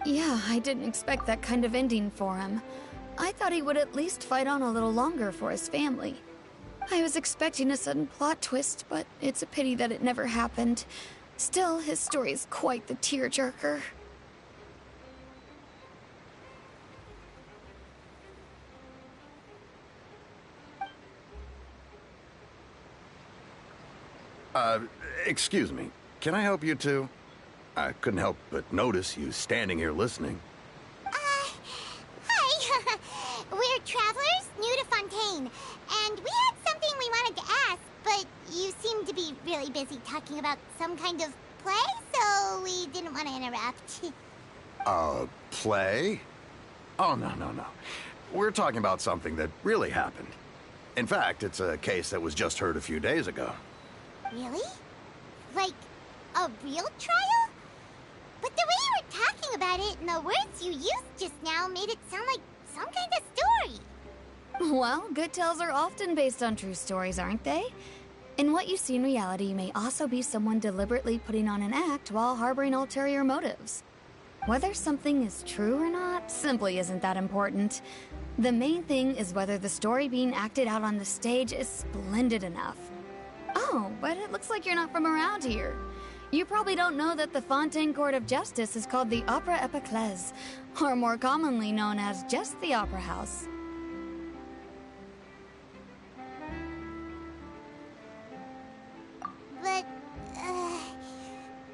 Yeah, I didn't expect that kind of ending for him. I thought he would at least fight on a little longer for his family. I was expecting a sudden plot twist, but it's a pity that it never happened. Still, his story is quite the tearjerker. Excuse me. Can I help you two? I couldn't help but notice you standing here listening. Hi. We're travelers new to Fontaine, and we had something we wanted to ask, but you seem to be really busy talking about some kind of play, so we didn't want to interrupt. Play? Oh, no. We're talking about something that really happened. In fact, it's a case that was just heard a few days ago. Really? Like, a real trial? But the way you were talking about it and the words you used just now made it sound like some kind of story. Well, good tales are often based on true stories, aren't they? And what you see in reality may also be someone deliberately putting on an act while harboring ulterior motives. Whether something is true or not simply isn't that important. The main thing is whether the story being acted out on the stage is splendid enough. Oh, but it looks like you're not from around here. You probably don't know that the Fontaine Court of Justice is called the Opera Epiclese, or more commonly known as just the Opera House. But,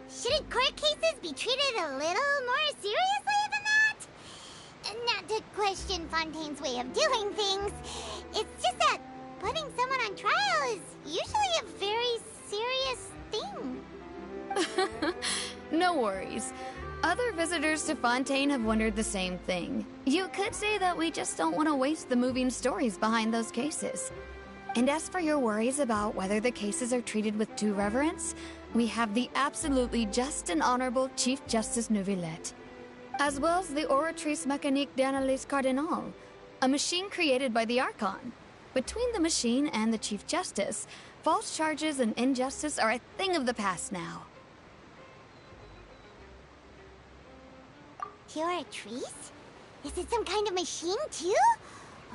shouldn't court cases be treated a little more seriously than that? Not to question Fontaine's way of doing things. It's just that putting someone on trial is usually a very serious thing. No worries. Other visitors to Fontaine have wondered the same thing. You could say that we just don't want to waste the moving stories behind those cases. And as for your worries about whether the cases are treated with due reverence, we have the absolutely just and honorable Chief Justice Neuvillette, as well as the Oratrice Mécanique d'Analyse Cardinal, a machine created by the Archon. Between the machine and the Chief Justice, false charges and injustice are a thing of the past now. Oratrice? Is it some kind of machine, too?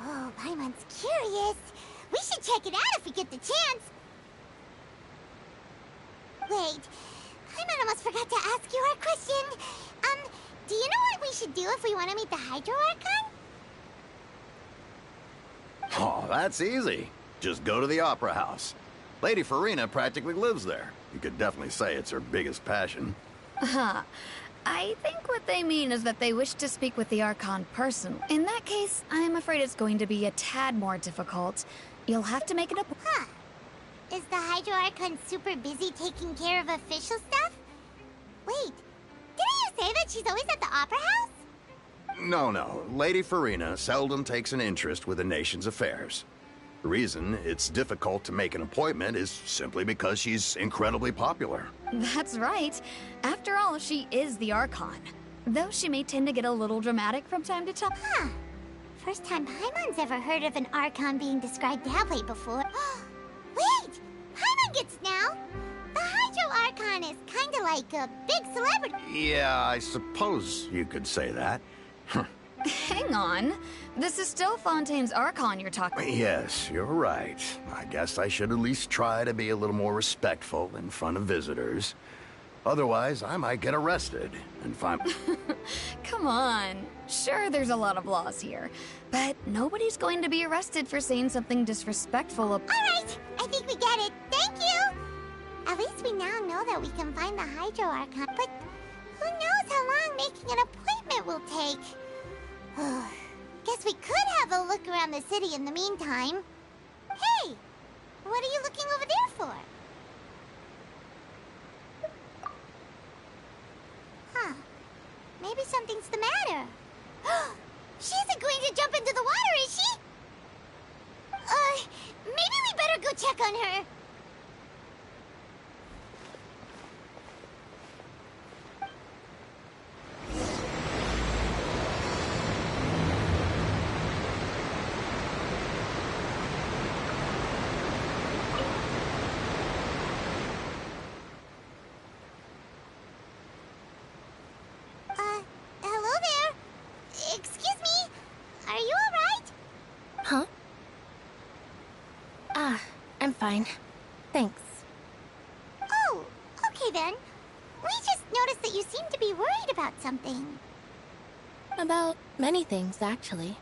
Oh, Paimon's curious. We should check it out if we get the chance. Wait, Paimon almost forgot to ask you our question. Do you know what we should do if we want to meet the Hydro Archon? Oh, that's easy. Just go to the Opera House. Lady Farina practically lives there. You could definitely say it's her biggest passion. I think what they mean is that they wish to speak with the Archon personally. In that case, I'm afraid it's going to be a tad more difficult. You'll have to make it a... Huh. Is the Hydro Archon super busy taking care of official stuff? Wait, didn't you say that she's always at the Opera House? No. Lady Farina seldom takes an interest with the nation's affairs. The reason it's difficult to make an appointment is simply because she's incredibly popular. That's right. After all, she is the Archon. Though she may tend to get a little dramatic from time to time. Huh. First time Paimon's ever heard of an Archon being described that way before. Wait! Paimon gets now! The Hydro Archon is kinda like a big celebrity. Yeah, I suppose you could say that. Hang on. This is still Fontaine's Archon you're talking. Yes, you're right. I guess I should at least try to be a little more respectful in front of visitors. Otherwise, I might get arrested and find... Come on. Sure, there's a lot of laws here, but nobody's going to be arrested for saying something disrespectful of... Alright, I think we get it. Thank you! At least we now know that we can find the Hydro Archon, but who knows how long making an appointment will take. Guess we could have a look around the city in the meantime. Hey! What are you looking over there for? Huh. Maybe something's the matter. She isn't going to jump into the water, is she? Maybe we better go check on her. Hello? fine. Thanks. Oh, okay then. We just noticed that you seem to be worried about something. About many things, actually.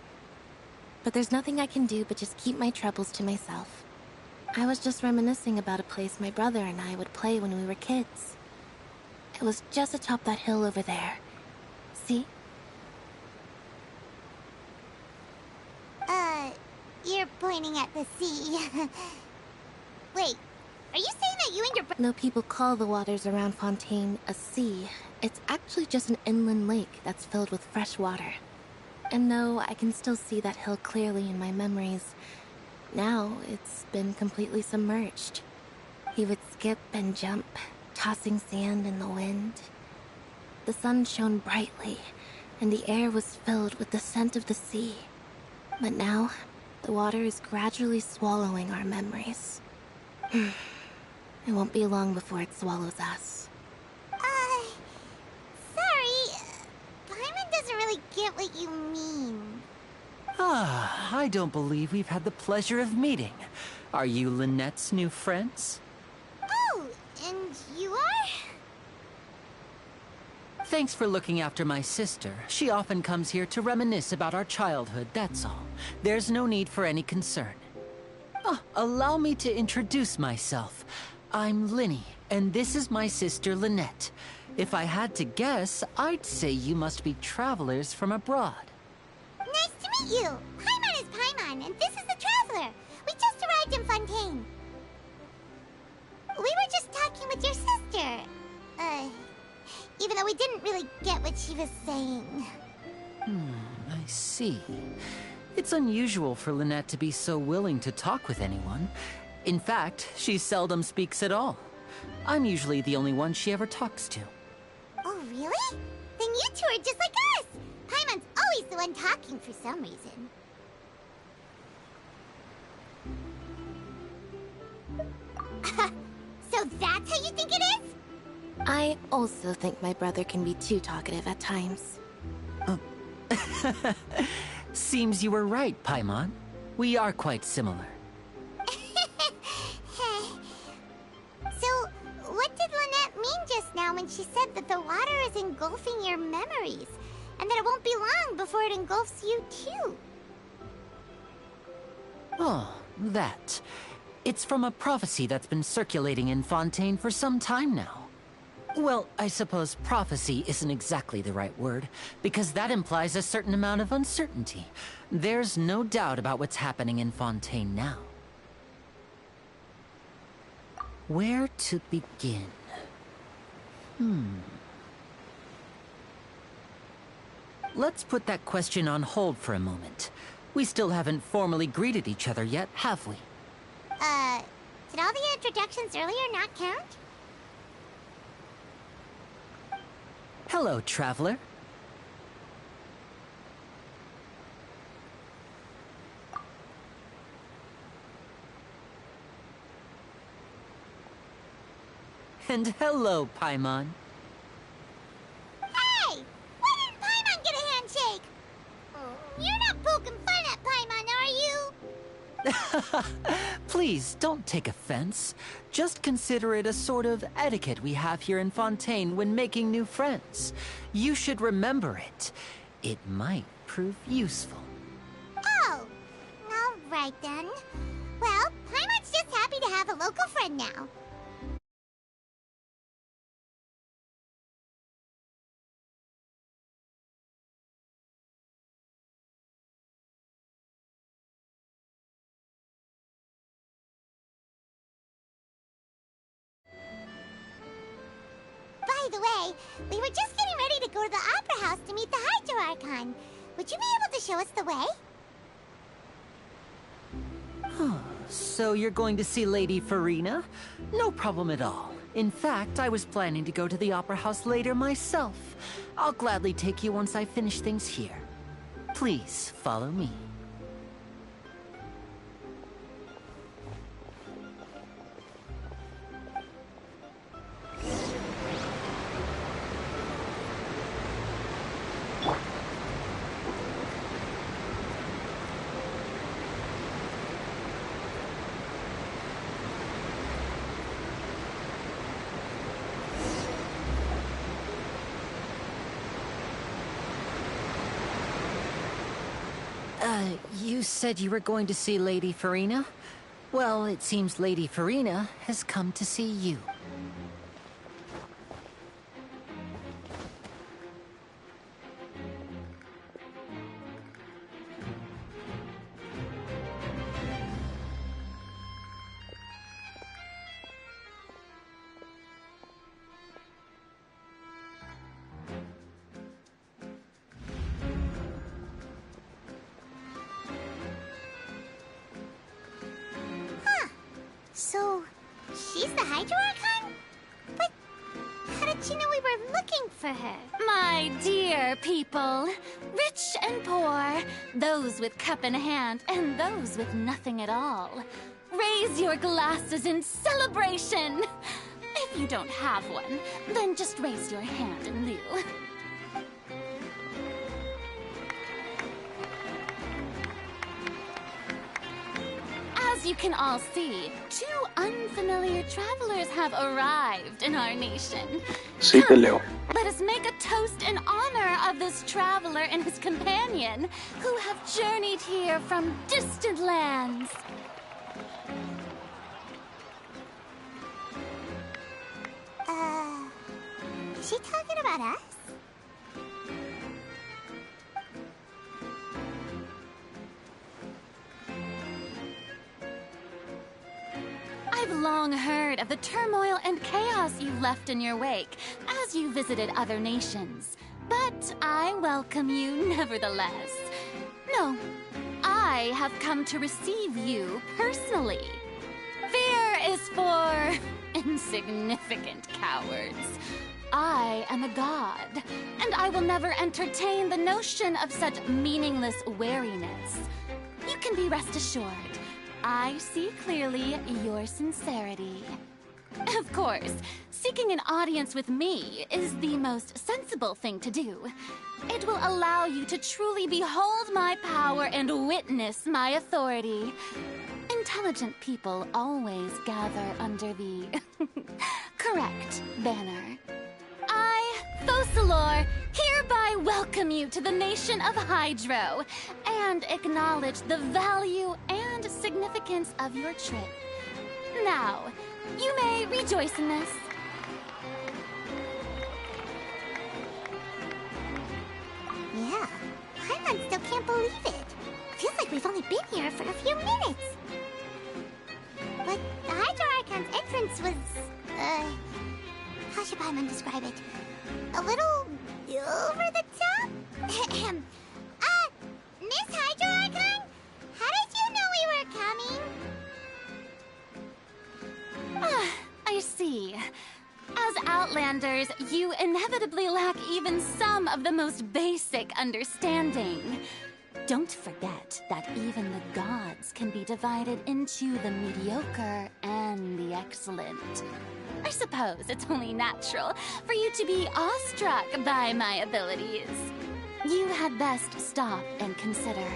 But there's nothing I can do but just keep my troubles to myself. I was just reminiscing about a place my brother and I would play when we were kids. It was just atop that hill over there. See? You're pointing at the sea. Wait, are you saying that you and your No people call the waters around Fontaine a sea. It's actually just an inland lake that's filled with fresh water. And no, I can still see that hill clearly in my memories. Now, it's been completely submerged. He would skip and jump, tossing sand in the wind. The sun shone brightly, and the air was filled with the scent of the sea. But now, the water is gradually swallowing our memories. It won't be long before it swallows us. Sorry. Paimon doesn't really get what you mean. I don't believe we've had the pleasure of meeting. Are you Lynette's new friends? Oh, and you are? Thanks for looking after my sister. She often comes here to reminisce about our childhood, that's all. There's no need for any concern. Allow me to introduce myself. I'm Lyney, and this is my sister Lynette. If I had to guess, I'd say you must be travelers from abroad. Nice to meet you. Paimon is Paimon, and this is the Traveler. We just arrived in Fontaine. We were just talking with your sister. Even though we didn't really get what she was saying. I see. It's unusual for Lynette to be so willing to talk with anyone. In fact, she seldom speaks at all. I'm usually the only one she ever talks to. Oh, really? Then you two are just like us! Paimon's always the one talking for some reason. So that's how you think it is? I also think my brother can be too talkative at times. Seems you were right, Paimon. We are quite similar. So, what did Lynette mean just now when she said that the water is engulfing your memories? And that it won't be long before it engulfs you too? Oh, that. It's from a prophecy that's been circulating in Fontaine for some time now. Well, I suppose prophecy isn't exactly the right word, because that implies a certain amount of uncertainty. There's no doubt about what's happening in Fontaine now. Where to begin? Let's put that question on hold for a moment. We still haven't formally greeted each other yet, have we? Did all the introductions earlier not count? Hello, Traveler. And hello, Paimon. Hey! Why didn't Paimon get a handshake? You're not poking fun at Paimon, are you? Please, don't take offense. Just consider it a sort of etiquette we have here in Fontaine when making new friends. You should remember it. It might prove useful. Oh, all right then. Well, Paimon's just happy to have a local friend now. By the way, we were just getting ready to go to the Opera House to meet the Hydro Archon. Would you be able to show us the way? So you're going to see Lady Furina? No problem at all. In fact, I was planning to go to the Opera House later myself. I'll gladly take you once I finish things here. Please, follow me. You said you were going to see Lady Farina? Well, it seems Lady Farina has come to see you. So, she's the Hydro Archon? But how did she know we were looking for her? My dear people, rich and poor, those with cup in hand and those with nothing at all, raise your glasses in celebration. If you don't have one, then just raise your hand in lieu. As you can all see, two unfamiliar travelers have arrived in our nation. Sí, te leo. Let us make a toast in honor of this traveler and his companion, who have journeyed here from distant lands. Is she talking about us? I've long heard of the turmoil and chaos you left in your wake as you visited other nations. But I welcome you nevertheless. No, I have come to receive you personally. Fear is for insignificant cowards. I am a god, and I will never entertain the notion of such meaningless wariness. You can be rest assured, I see clearly your sincerity. Of course, seeking an audience with me is the most sensible thing to do. It will allow you to truly behold my power and witness my authority. Intelligent people always gather under the correct banner. I, Focalor, hereby welcome you to the nation of Hydro and acknowledge the value and significance of your trip. Now, you may rejoice in this. Yeah, Paimon still can't believe it. Feels like we've only been here for a few minutes. But the Hydro Archon's entrance was, how should Paimon describe it? A little over the top? Miss Hydro Archon? How did you know we were coming? I see. As Outlanders, you inevitably lack even some of the most basic understanding. Don't forget that even the gods can be divided into the mediocre and the excellent. I suppose it's only natural for you to be awestruck by my abilities. You had best stop and consider.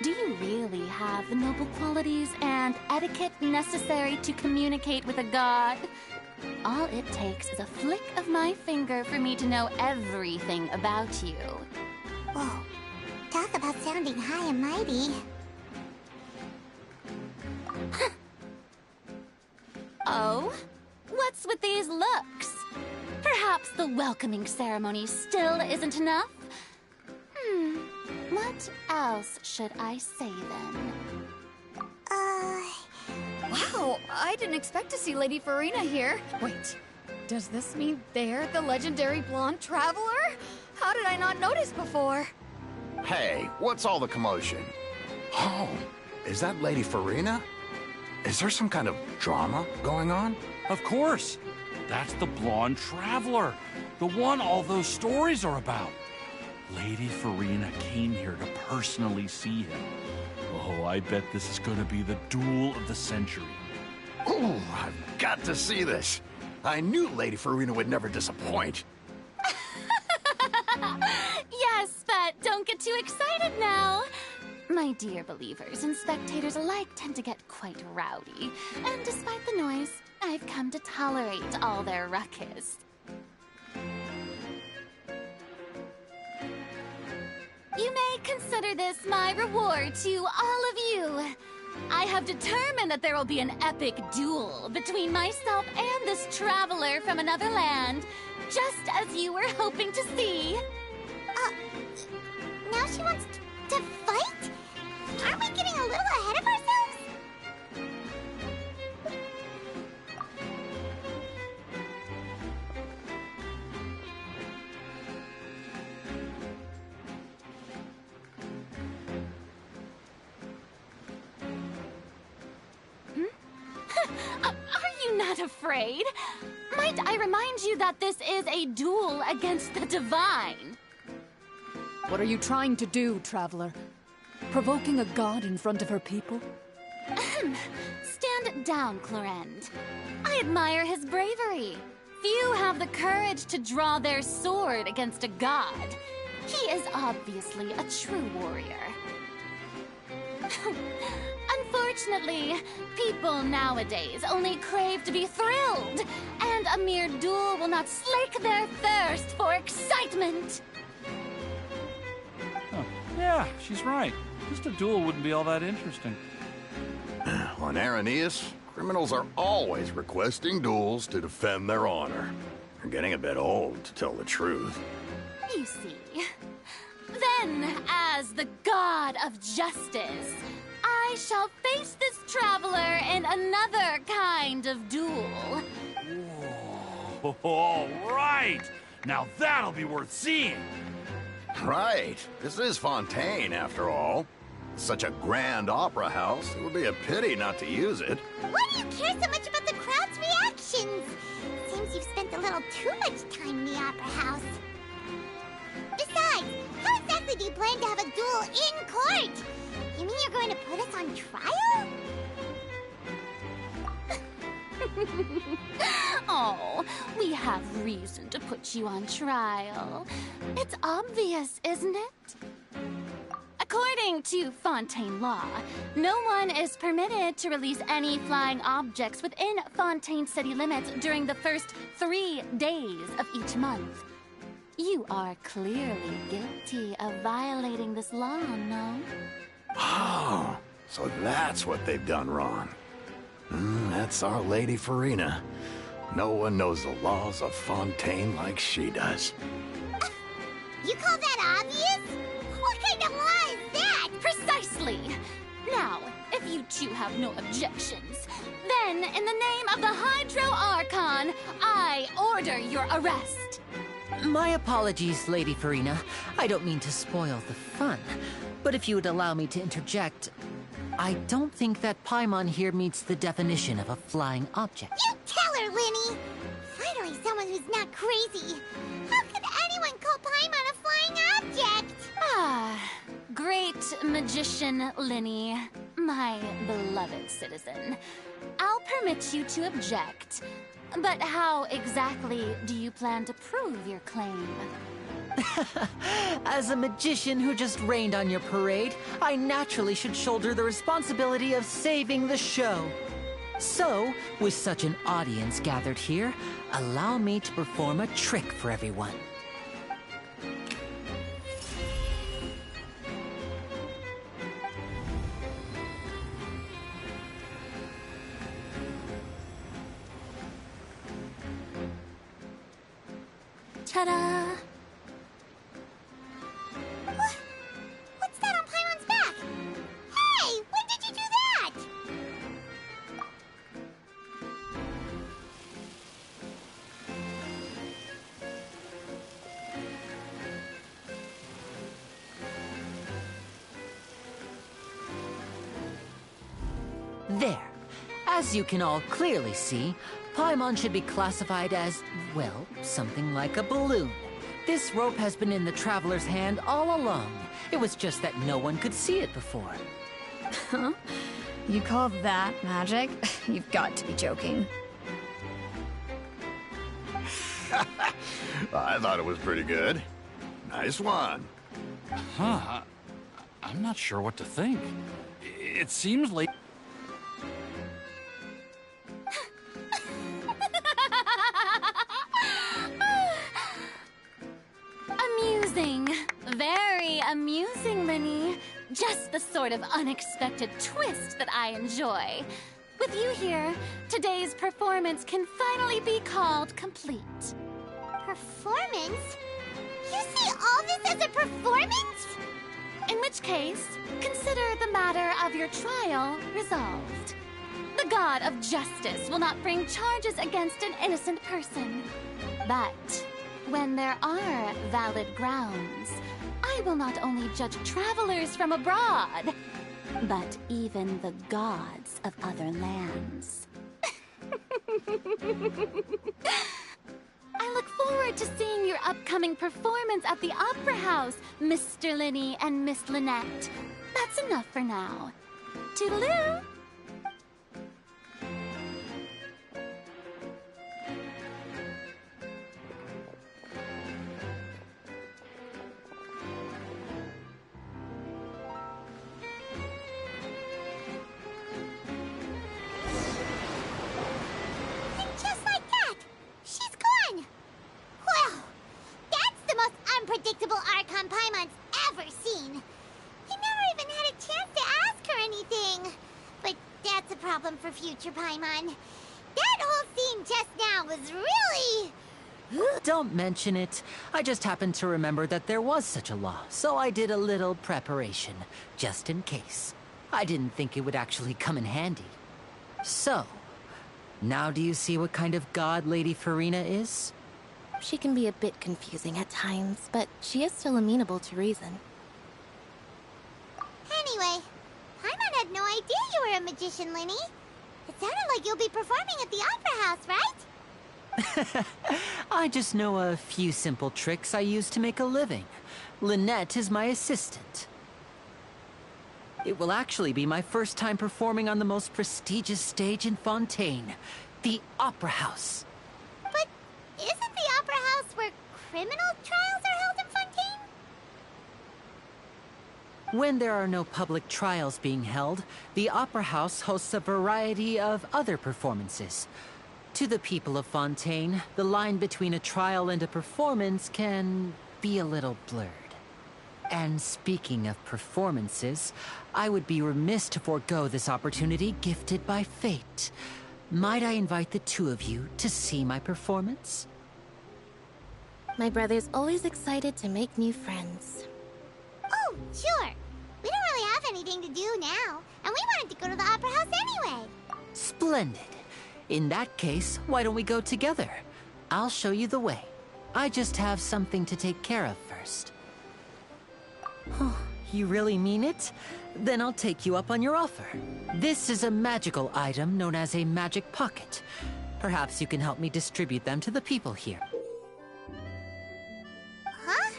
Do you really have the noble qualities and etiquette necessary to communicate with a god? All it takes is a flick of my finger for me to know everything about you. Whoa, talk about sounding high and mighty. Oh? What's with these looks? Perhaps the welcoming ceremony still isn't enough? What else should I say then? Wow, I didn't expect to see Lady Farina here. Wait, does this mean they're the legendary blonde traveler? How did I not notice before? Hey, what's all the commotion? Oh, is that Lady Farina? Is there some kind of drama going on? Of course. That's the blonde traveler. The one all those stories are about. Lady Farina came here to personally see him. Oh, I bet this is going to be the duel of the century. Ooh, I've got to see this. I knew Lady Farina would never disappoint. Yes, but don't get too excited now. My dear believers and spectators alike tend to get quite rowdy. And despite the noise, I've come to tolerate all their ruckus. You may consider this my reward to all of you. I have determined that there will be an epic duel between myself and this traveler from another land, just as you were hoping to see. Now she wants to fight? Aren't we getting a little ahead of ourselves? Are you not afraid? Might I remind you that this is a duel against the divine? What are you trying to do, traveler? Provoking a god in front of her people? Stand down, Clorinde. I admire his bravery. Few have the courage to draw their sword against a god. He is obviously a true warrior. Unfortunately, people nowadays only crave to be thrilled, and a mere duel will not slake their thirst for excitement. Oh, yeah, she's right. Just a duel wouldn't be all that interesting. On Araneus, criminals are always requesting duels to defend their honor. They're getting a bit old, to tell the truth. You see. Then, as the god of justice, I shall face this traveler in another kind of duel. Whoa, all right! Now that'll be worth seeing! Right. This is Fontaine, after all. Such a grand opera house, it would be a pity not to use it. Why do you care so much about the crowd's reactions? Seems you've spent a little too much time in the opera house. Besides, how exactly do you plan to have a duel in court? You mean you're going to put us on trial? Oh, we have reason to put you on trial. It's obvious, isn't it? According to Fontaine law, no one is permitted to release any flying objects within Fontaine city limits during the first 3 days of each month. You are clearly guilty of violating this law, no? Oh, so that's what they've done wrong. That's our Lady Farina. No one knows the laws of Fontaine like she does. You call that obvious? What kind of law is that? Precisely! Now, if you two have no objections, then in the name of the Hydro Archon, I order your arrest. My apologies, Lady Farina. I don't mean to spoil the fun. But if you would allow me to interject, I don't think that Paimon here meets the definition of a flying object. You tell her, Linny! Finally someone who's not crazy. How could anyone call Paimon a flying object? Ah, great magician Linny, my beloved citizen. I'll permit you to object. But how exactly do you plan to prove your claim? As a magician who just rained on your parade, I naturally should shoulder the responsibility of saving the show. So, with such an audience gathered here, allow me to perform a trick for everyone. Ta-da! What's that on Paimon's back? Hey, when did you do that? There. As you can all clearly see, Paimon should be classified as, well, something like a balloon. This rope has been in the Traveler's hand all along. It was just that no one could see it before. Huh? You call that magic? You've got to be joking. I thought it was pretty good. Nice one. Huh. I'm not sure what to think. It seems like... Amusing. Very amusing, Linny. Just the sort of unexpected twist that I enjoy. With you here, today's performance can finally be called complete. Performance? You see all this as a performance? In which case, consider the matter of your trial resolved. The god of justice will not bring charges against an innocent person. But when there are valid grounds, I will not only judge travelers from abroad, but even the gods of other lands. I look forward to seeing your upcoming performance at the Opera House, Mr. Linny and Miss Lynette. That's enough for now. Toodaloo! Unpredictable Archon Paimon's ever seen. He never even had a chance to ask her anything. But that's a problem for future Paimon. That whole scene just now was really... Don't mention it. I just happened to remember that there was such a law, so I did a little preparation, just in case. I didn't think it would actually come in handy. So, now do you see what kind of god Lady Furina is? She can be a bit confusing at times, but she is still amenable to reason. Anyway, Paimon had no idea you were a magician, Linny. It sounded like you'll be performing at the Opera House, right? I just know a few simple tricks I use to make a living. Lynette is my assistant. It will actually be my first time performing on the most prestigious stage in Fontaine, the Opera House. But isn't the Opera House where criminal trials are held in Fontaine? When there are no public trials being held, the Opera House hosts a variety of other performances. To the people of Fontaine, the line between a trial and a performance can be a little blurred. And speaking of performances, I would be remiss to forego this opportunity gifted by fate. Might I invite the two of you to see my performance? My brother's always excited to make new friends. Oh, sure. We don't really have anything to do now, and we wanted to go to the Opera House anyway. Splendid. In that case, why don't we go together? I'll show you the way. I just have something to take care of first. Oh, you really mean it? Then I'll take you up on your offer. This is a magical item known as a magic pocket. Perhaps you can help me distribute them to the people here. Huh?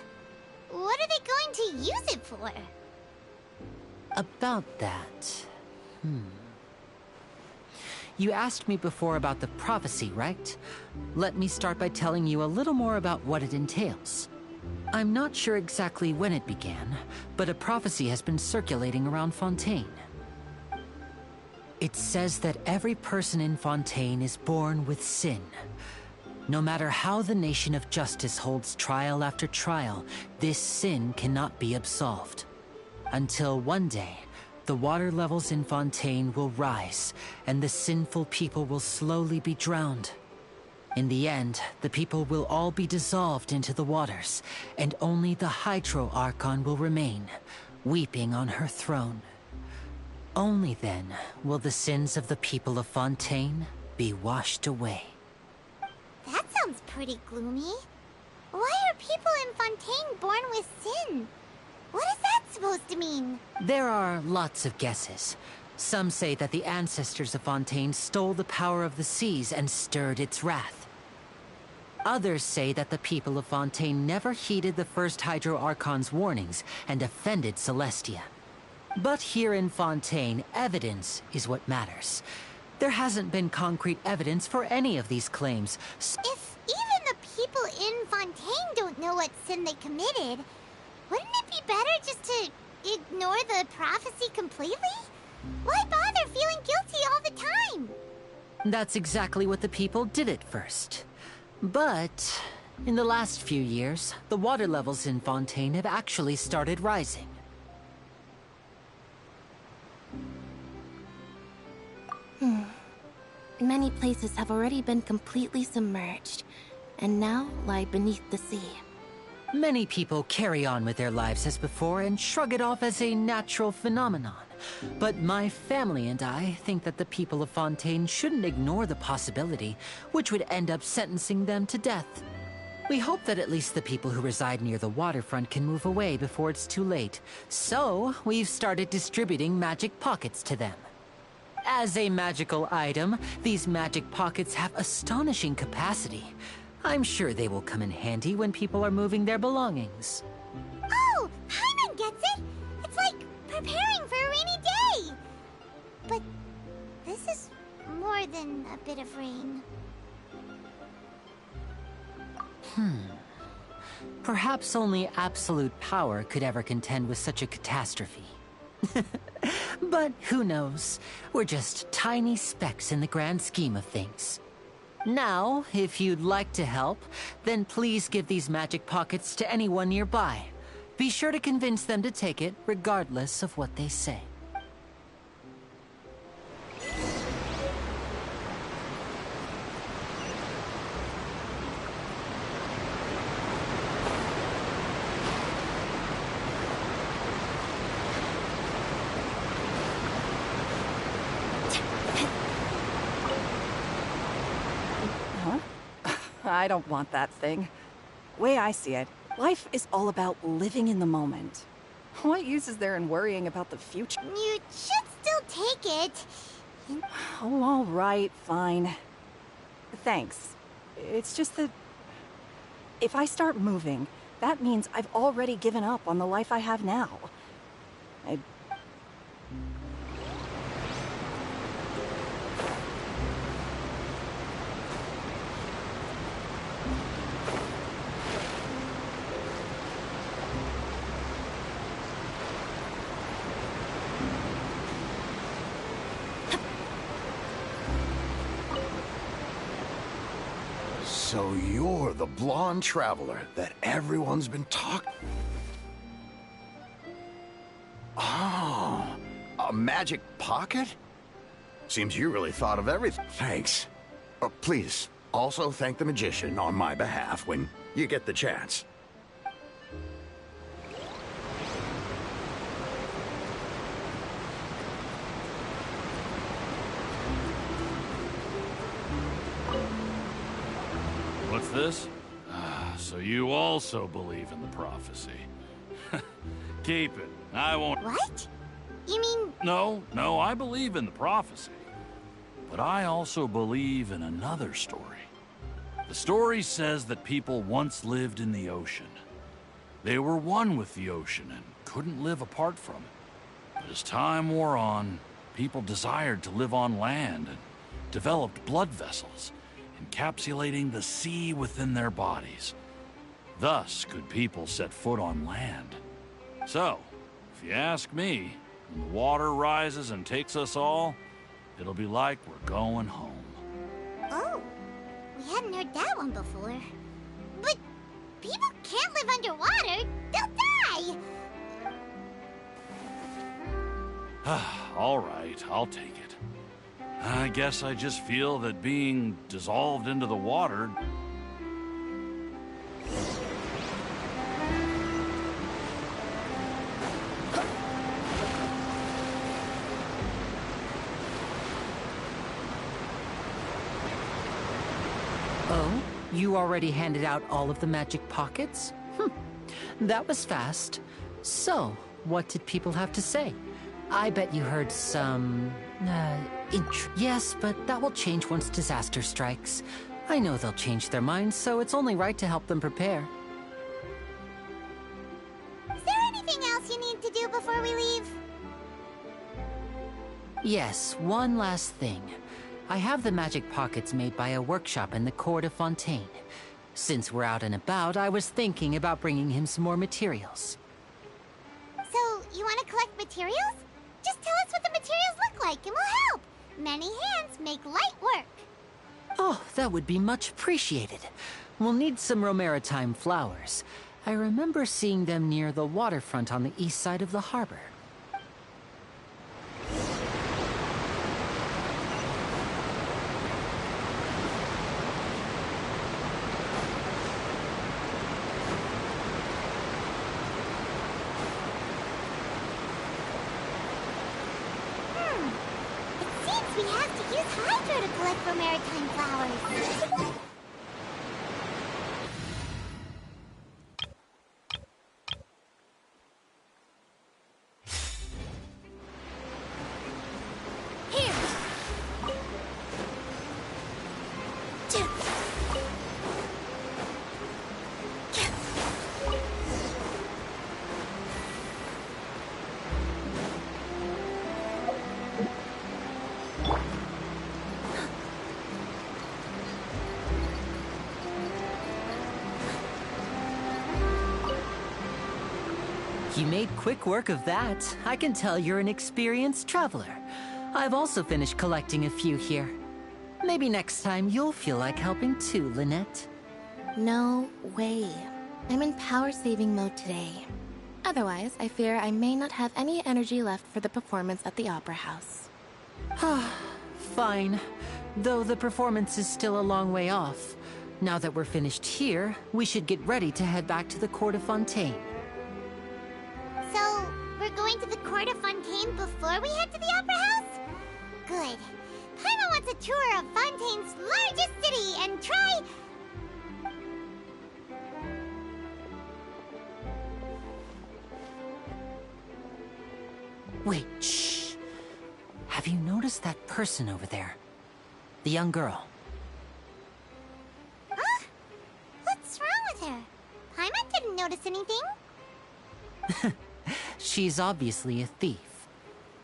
What are they going to use it for? About that... You asked me before about the prophecy, right? Let me start by telling you a little more about what it entails. I'm not sure exactly when it began, but a prophecy has been circulating around Fontaine. It says that every person in Fontaine is born with sin. No matter how the Nation of Justice holds trial after trial, this sin cannot be absolved. Until one day, the water levels in Fontaine will rise, and the sinful people will slowly be drowned. In the end, the people will all be dissolved into the waters, and only the Hydro Archon will remain, weeping on her throne. Only then will the sins of the people of Fontaine be washed away. That sounds pretty gloomy. Why are people in Fontaine born with sin? What is that supposed to mean? There are lots of guesses. Some say that the ancestors of Fontaine stole the power of the seas and stirred its wrath. Others say that the people of Fontaine never heeded the first Hydro Archon's warnings and offended Celestia. But here in Fontaine, evidence is what matters. There hasn't been concrete evidence for any of these claims. If even the people in Fontaine don't know what sin they committed, wouldn't it be better just to ignore the prophecy completely? Why bother feeling guilty all the time? That's exactly what the people did at first. But In the last few years, the water levels in Fontaine have actually started rising. Many places have already been completely submerged, and now lie beneath the sea. Many people carry on with their lives as before and shrug it off as a natural phenomenon. But my family and I think that the people of Fontaine shouldn't ignore the possibility, which would end up sentencing them to death. We hope that at least the people who reside near the waterfront can move away before it's too late. So, we've started distributing magic pockets to them. As a magical item, these magic pockets have astonishing capacity. I'm sure they will come in handy when people are moving their belongings. Oh, Paimon gets it! It's like preparing for a rainy day! But this is more than a bit of rain. Perhaps only absolute power could ever contend with such a catastrophe. But who knows? We're just tiny specks in the grand scheme of things. Now, if you'd like to help, then please give these magic pockets to anyone nearby. Be sure to convince them to take it, regardless of what they say. I don't want that thing. Way I see it, life is all about living in the moment. What use is there in worrying about the future? You should still take it. Oh, all right, fine. Thanks. It's just that if I start moving, that means I've already given up on the life I have now. So you're the blonde traveler that everyone's been talking... Oh, a magic pocket? Seems you really thought of everything. Thanks. Please, also thank the magician on my behalf when you get the chance. What's this? So you also believe in the prophecy. Keep it. I won't... What? You mean... No, I believe in the prophecy. But I also believe in another story. The story says that people once lived in the ocean. They were one with the ocean and couldn't live apart from it. But as time wore on, people desired to live on land and developed blood vessels, encapsulating the sea within their bodies. Thus could people set foot on land. So, if you ask me, when the water rises and takes us all, it'll be like we're going home. Oh, we hadn't heard that one before. But people can't live underwater. They'll die. All right, I'll take it. I guess I just feel that being dissolved into the water... Oh? You already handed out all of the magic pockets? That was fast. So, what did people have to say? I bet you heard some... Yes, but that will change once disaster strikes. I know they'll change their minds, so it's only right to help them prepare. Is there anything else you need to do before we leave? Yes, one last thing. I have the magic pockets made by a workshop in the court of Fontaine. Since we're out and about, I was thinking about bringing him some more materials. So, you want to collect materials? Just tell us what the materials look like and we'll help. Many hands make light work. Oh, that would be much appreciated. We'll need some Romaritime flowers. I remember seeing them near the waterfront on the east side of the harbor. It seems we have to use Hydro to collect for maritime flowers. You made quick work of that. I can tell you're an experienced traveler. I've also finished collecting a few here. Maybe next time you'll feel like helping too, Lynette. No way. I'm in power-saving mode today. Otherwise, I fear I may not have any energy left for the performance at the Opera House. Fine. Though the performance is still a long way off. Now that we're finished here, we should get ready to head back to the Court of Fontaine. So, we're going to the Court of Fontaine before we head to the Opera House? Good. Paimon wants a tour of Fontaine's largest city and try... Wait, shh. Have you noticed that person over there? The young girl. Huh? What's wrong with her? Paimon didn't notice anything. She's obviously a thief.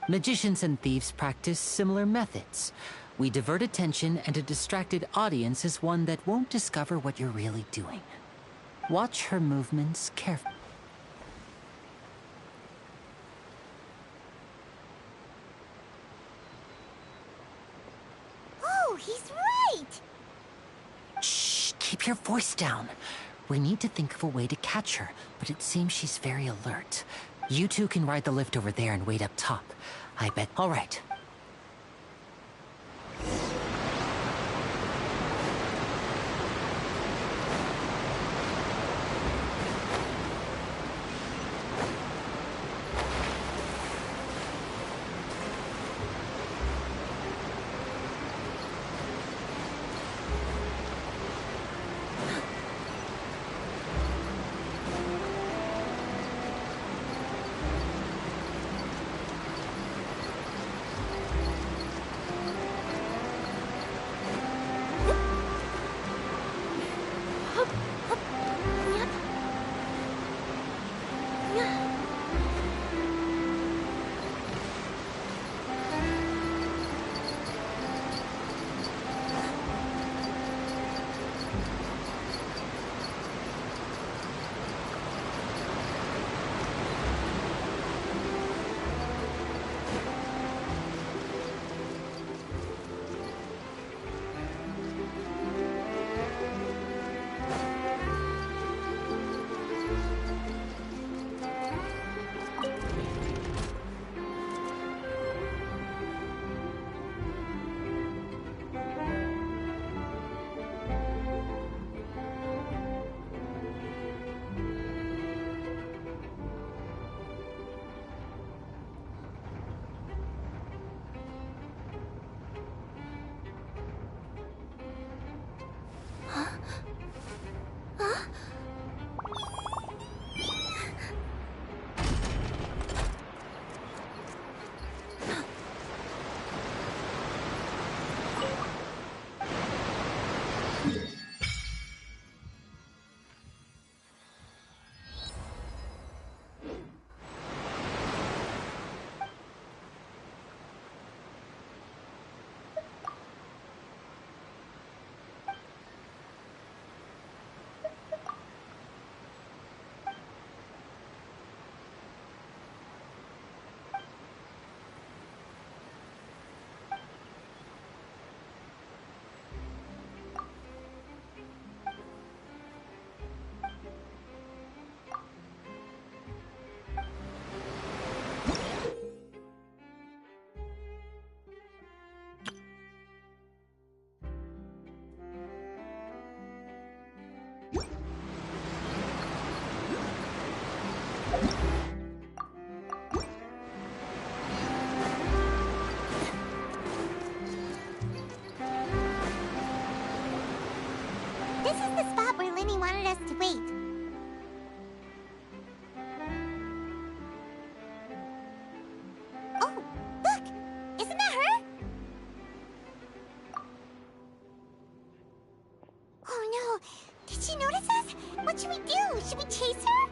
Magicians and thieves practice similar methods. We divert attention, and a distracted audience is one that won't discover what you're really doing. Watch her movements carefully. Oh, he's right! Shh, keep your voice down. We need to think of a way to catch her, but it seems she's very alert. You two can ride the lift over there and wait up top. I bet. All right. This is the spot where Linny wanted us to wait. Oh, look! Isn't that her? Oh no! Did she notice us? What should we do? Should we chase her?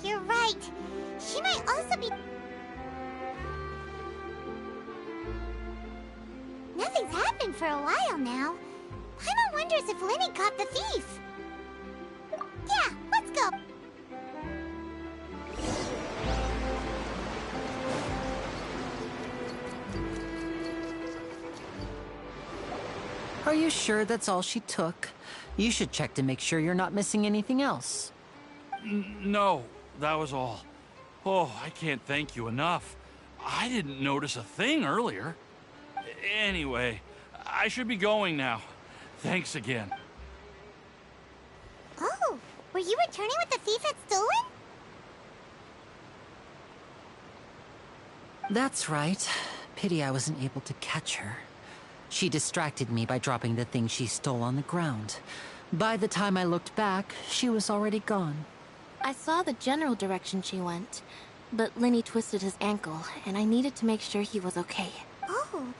You're right. She might also be... Nothing's happened for a while now. Paimon wonders if Linny caught the thief. Yeah, let's go. Are you sure that's all she took? You should check to make sure you're not missing anything else. No, that was all. Oh, I can't thank you enough. I didn't notice a thing earlier. Anyway, I should be going now. Thanks again. Oh, were you returning what the thief had stolen? That's right. Pity I wasn't able to catch her. She distracted me by dropping the thing she stole on the ground. By the time I looked back, she was already gone. I saw the general direction she went, but Linny twisted his ankle, and I needed to make sure he was okay. Oh,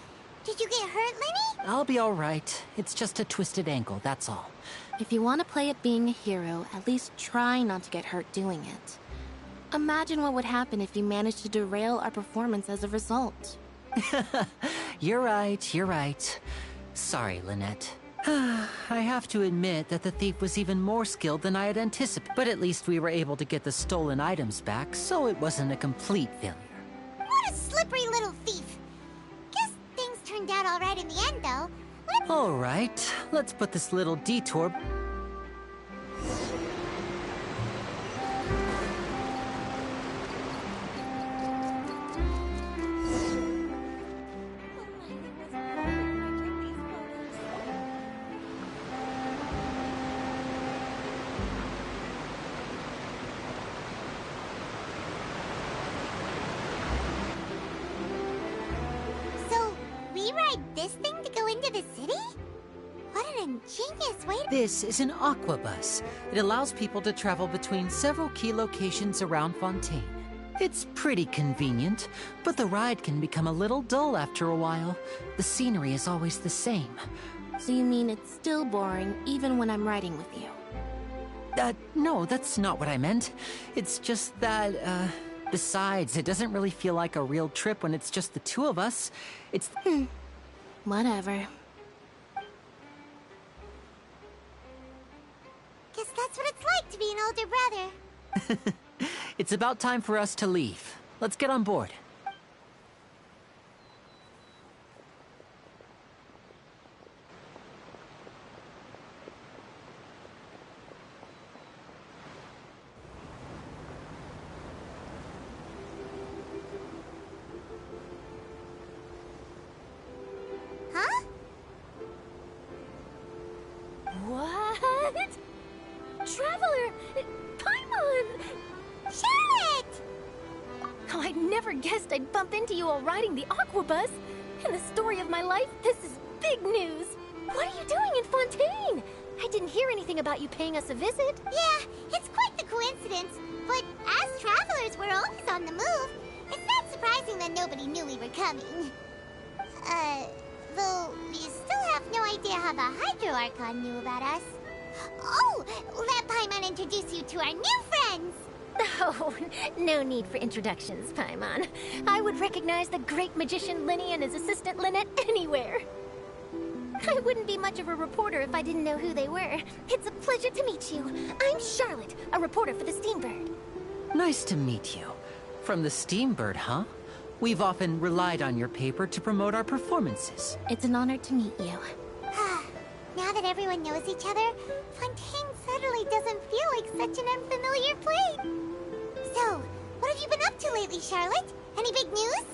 did you get hurt, Linny? I'll be all right. It's just a twisted ankle, that's all. If you want to play at being a hero, at least try not to get hurt doing it. Imagine what would happen if you managed to derail our performance as a result. You're right. Sorry, Lynette. I have to admit that the thief was even more skilled than I had anticipated, but at least we were able to get the stolen items back, so it wasn't a complete failure. What a slippery little thief. Guess things turned out all right in the end, though. All right, let's put this little detour... This thing to go into the city? What an ingenious way to... This is an aquabus. It allows people to travel between several key locations around Fontaine. It's pretty convenient, but the ride can become a little dull after a while. The scenery is always the same. So you mean it's still boring even when I'm riding with you? No, that's not what I meant. It's just that, besides, it doesn't really feel like a real trip when it's just the two of us. It's... Whatever. Guess that's what it's like to be an older brother. It's about time for us to leave. Let's get on board. Huh? What? Traveler! Paimon! Charlotte! Oh, I never guessed I'd bump into you while riding the aquabus. In the story of my life, this is big news. What are you doing in Fontaine? I didn't hear anything about you paying us a visit. Yeah, it's quite the coincidence. But as travelers, we're always on the move. It's not surprising that nobody knew we were coming. Though we still have no idea how the Hydro Archon knew about us. Oh, let Paimon introduce you to our new friends. Oh, no need for introductions, Paimon. I would recognize the great magician Linny and his assistant Lynette anywhere. I wouldn't be much of a reporter if I didn't know who they were. It's a pleasure to meet you. I'm Charlotte, a reporter for the Steambird. Nice to meet you. From the Steambird, huh? We've often relied on your paper to promote our performances. It's an honor to meet you. Now that everyone knows each other, Fontaine suddenly doesn't feel like such an unfamiliar place. So, what have you been up to lately, Charlotte? Any big news?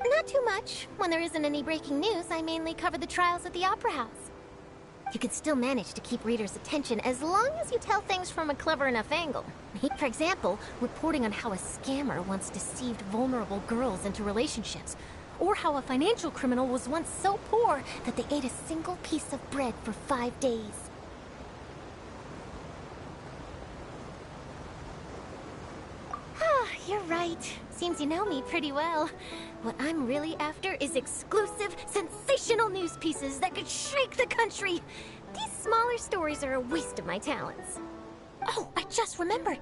Not too much. When there isn't any breaking news, I mainly cover the trials at the Opera House. You can still manage to keep readers' attention as long as you tell things from a clever enough angle. For example, reporting on how a scammer once deceived vulnerable girls into relationships, or how a financial criminal was once so poor that they ate a single piece of bread for 5 days. You're right. Seems you know me pretty well. What I'm really after is exclusive, sensational news pieces that could shake the country. These smaller stories are a waste of my talents. Oh, I just remembered.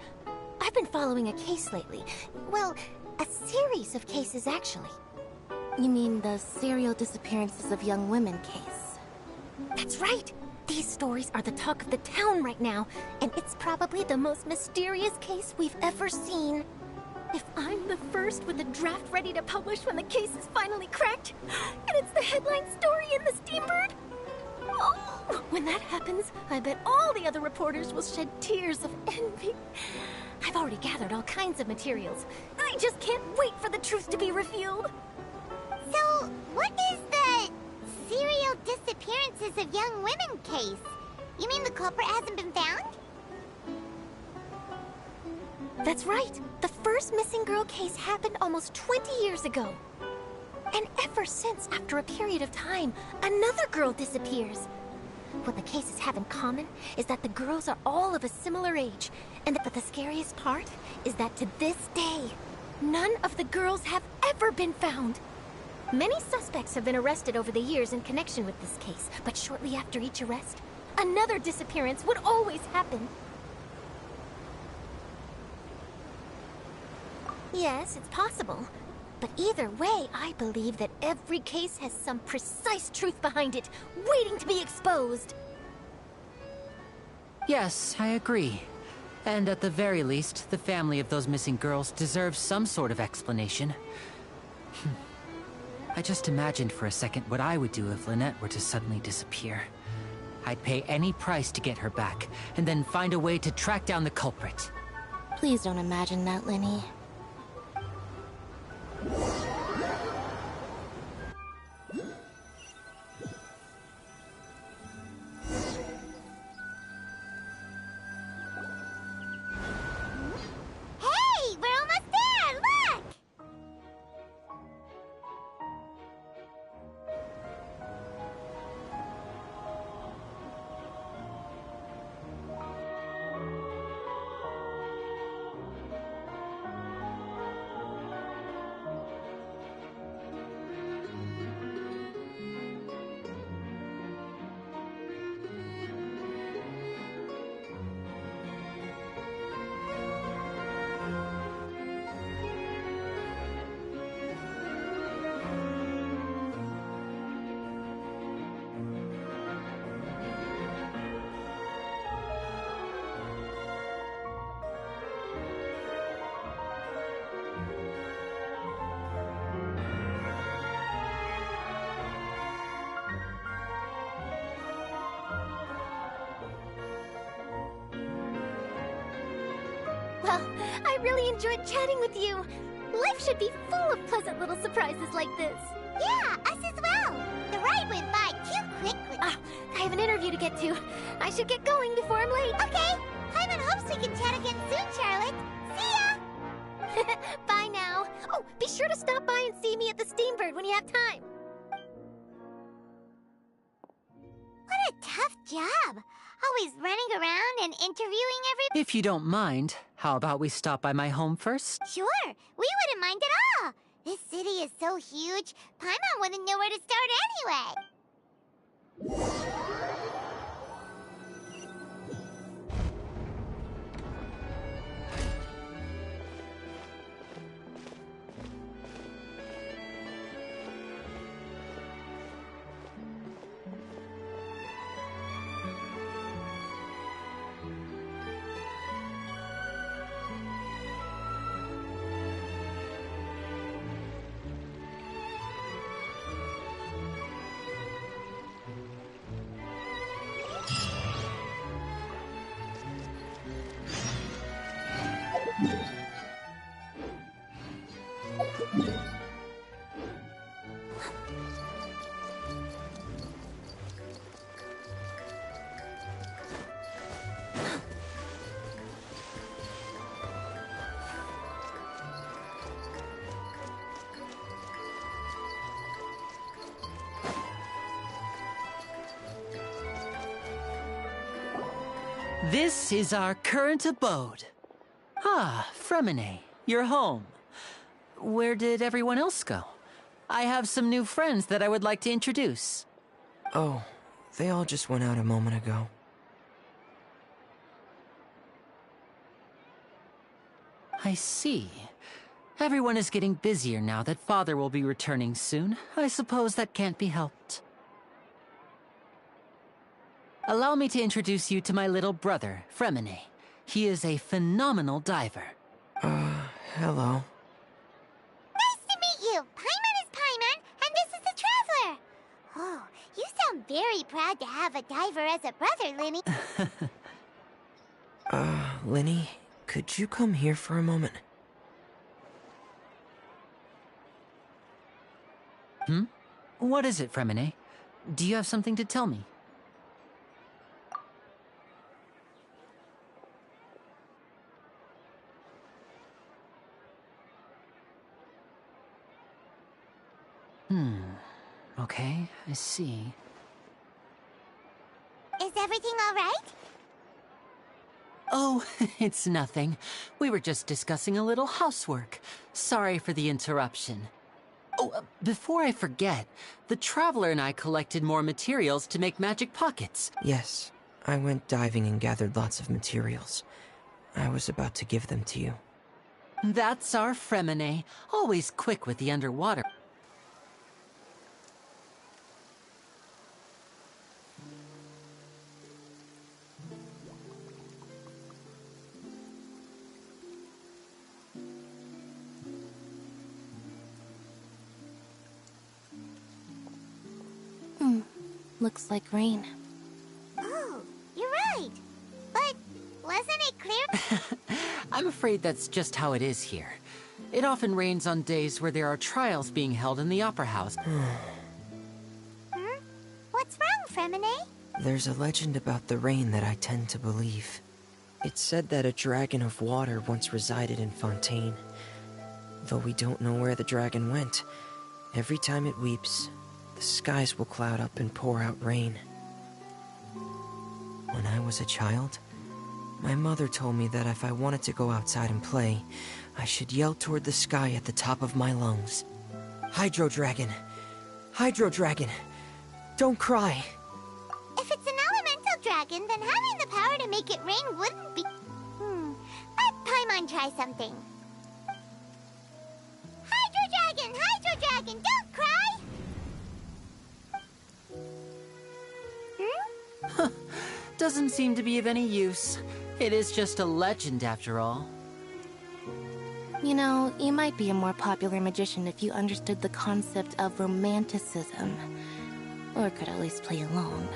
I've been following a case lately. Well, a series of cases, actually. You mean the serial disappearances of young women case? That's right. These stories are the talk of the town right now, and it's probably the most mysterious case we've ever seen. If I'm the first with the draft ready to publish when the case is finally cracked, and it's the headline story in the Steambird, oh, when that happens, I bet all the other reporters will shed tears of envy. I've already gathered all kinds of materials. I just can't wait for the truth to be revealed. So, what is the serial disappearances of young women case? You mean the culprit hasn't been found? That's right. The first missing girl case happened almost 20 years ago. And ever since, after a period of time, another girl disappears. What the cases have in common is that the girls are all of a similar age, but the scariest part is that to this day, none of the girls have ever been found. Many suspects have been arrested over the years in connection with this case, but shortly after each arrest, another disappearance would always happen. Yes, it's possible. But either way, I believe that every case has some precise truth behind it, waiting to be exposed. Yes, I agree. And at the very least, the family of those missing girls deserves some sort of explanation. I just imagined for a second what I would do if Lynette were to suddenly disappear. I'd pay any price to get her back, and then find a way to track down the culprit. Please don't imagine that, Lenny. Hey, we're almost there! Look! Well, I really enjoyed chatting with you. Life should be full of pleasant little surprises like this. Yeah, us as well. The ride went by too quickly. Ah, I have an interview to get to. I should get going before I'm late. Okay, Paimon hopes we can chat again soon, Charlotte. See ya! Bye now. Oh, be sure to stop by and see me at the Steambird when you have time. What a tough job. Always running around and interviewing everybody. If you don't mind, how about we stop by my home first? Sure, we wouldn't mind at all. This city is so huge, Paimon wouldn't know where to start anyway. This is our current abode. Ah, Fremine, you're home. Where did everyone else go? I have some new friends that I would like to introduce. Oh, they all just went out a moment ago. I see. Everyone is getting busier now that Father will be returning soon. I suppose that can't be helped. Allow me to introduce you to my little brother, Fremine. He is a phenomenal diver. Hello. Nice to meet you. Paimon is Paimon, and this is the Traveler. Oh, you sound very proud to have a diver as a brother, Linny. Linny, could you come here for a moment? What is it, Fremine? Do you have something to tell me? Okay, I see. Is everything all right? Oh, it's nothing. We were just discussing a little housework. Sorry for the interruption. Oh, before I forget, the Traveler and I collected more materials to make magic pockets. Yes, I went diving and gathered lots of materials. I was about to give them to you. That's our Fremine, always quick with the underwater. Looks like rain. Oh, you're right. But wasn't it clear? I'm afraid that's just how it is here. It often rains on days where there are trials being held in the Opera House. What's wrong, Fremine? There's a legend about the rain that I tend to believe. It's said that a dragon of water once resided in Fontaine. Though we don't know where the dragon went, every time it weeps, the skies will cloud up and pour out rain. When I was a child, my mother told me that if I wanted to go outside and play, I should yell toward the sky at the top of my lungs. Hydro Dragon! Hydro Dragon! Don't cry! If it's an elemental dragon, then having the power to make it rain wouldn't be... Let Paimon try something. Hydro Dragon, don't cry! Doesn't seem to be of any use. It is just a legend after all. You know, you might be a more popular magician if you understood the concept of romanticism. Or could at least play along.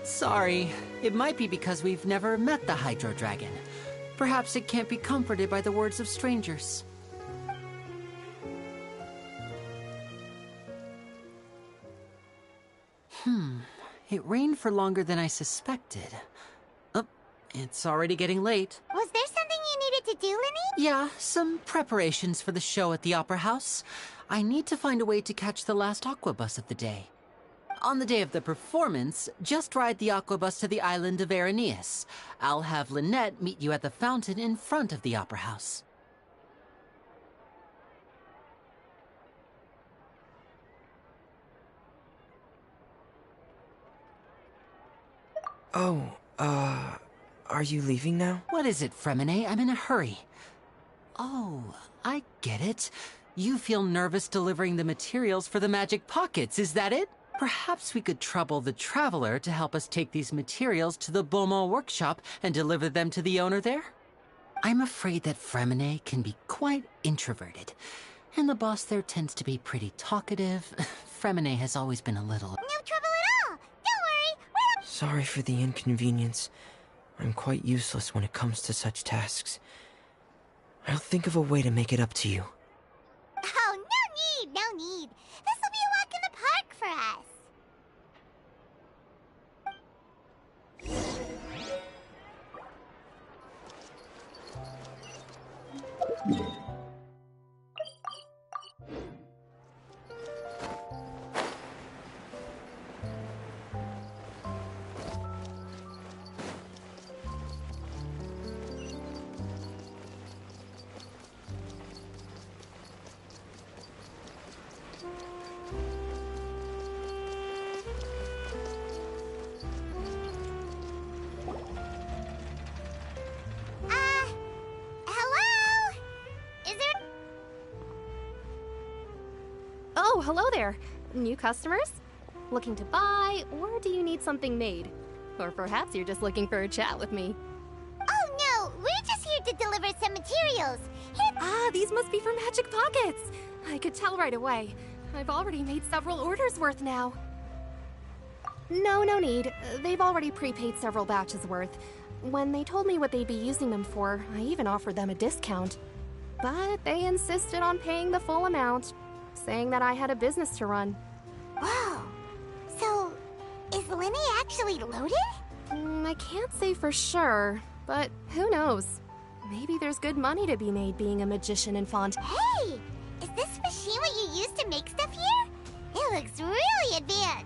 Sorry. It might be because we've never met the Hydro Dragon. Perhaps it can't be comforted by the words of strangers. It rained for longer than I suspected. Oh, it's already getting late. Was there something you needed to do, Linny? Yeah, some preparations for the show at the Opera House. I need to find a way to catch the last aqua bus of the day. On the day of the performance, just ride the aqua bus to the island of Araneus. I'll have Lynette meet you at the fountain in front of the Opera House. Oh, are you leaving now? What is it, Fremine? I'm in a hurry. Oh, I get it. You feel nervous delivering the materials for the magic pockets, is that it? Perhaps we could trouble the Traveler to help us take these materials to the Beaumont workshop and deliver them to the owner there? I'm afraid that Fremine can be quite introverted, and the boss there tends to be pretty talkative. Fremine has always been a little... No trouble at all! Don't worry, we're... Sorry for the inconvenience. I'm quite useless when it comes to such tasks. I'll think of a way to make it up to you. Oh, no need. This will be a walk in the park for us. hello there. New customers? Looking to buy, or do you need something made? Or perhaps you're just looking for a chat with me. Oh no, we're just here to deliver some materials. Ah, these must be for Magic Pockets. I could tell right away. I've already made several orders worth now. No need. They've already prepaid several batches worth. When they told me what they'd be using them for, I even offered them a discount. But they insisted on paying the full amount, saying that I had a business to run. Whoa. So, is Linny actually loaded? I can't say for sure, but who knows? Maybe there's good money to be made being a magician in Fontaine. Hey! Is this machine what you use to make stuff here? It looks really advanced.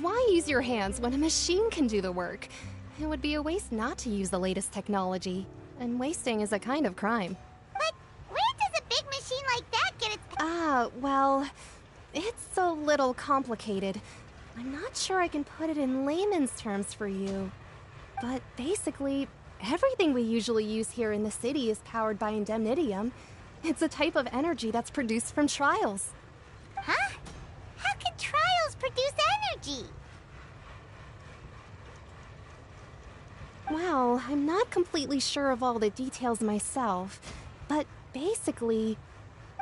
Why use your hands when a machine can do the work? It would be a waste not to use the latest technology. And wasting is a kind of crime. But where does a big machine like that get its... Well, it's a little complicated. I'm not sure I can put it in layman's terms for you. But basically, everything we usually use here in the city is powered by indemnitium. It's a type of energy that's produced from trials. Huh? How can trials produce energy? Well, I'm not completely sure of all the details myself, but basically,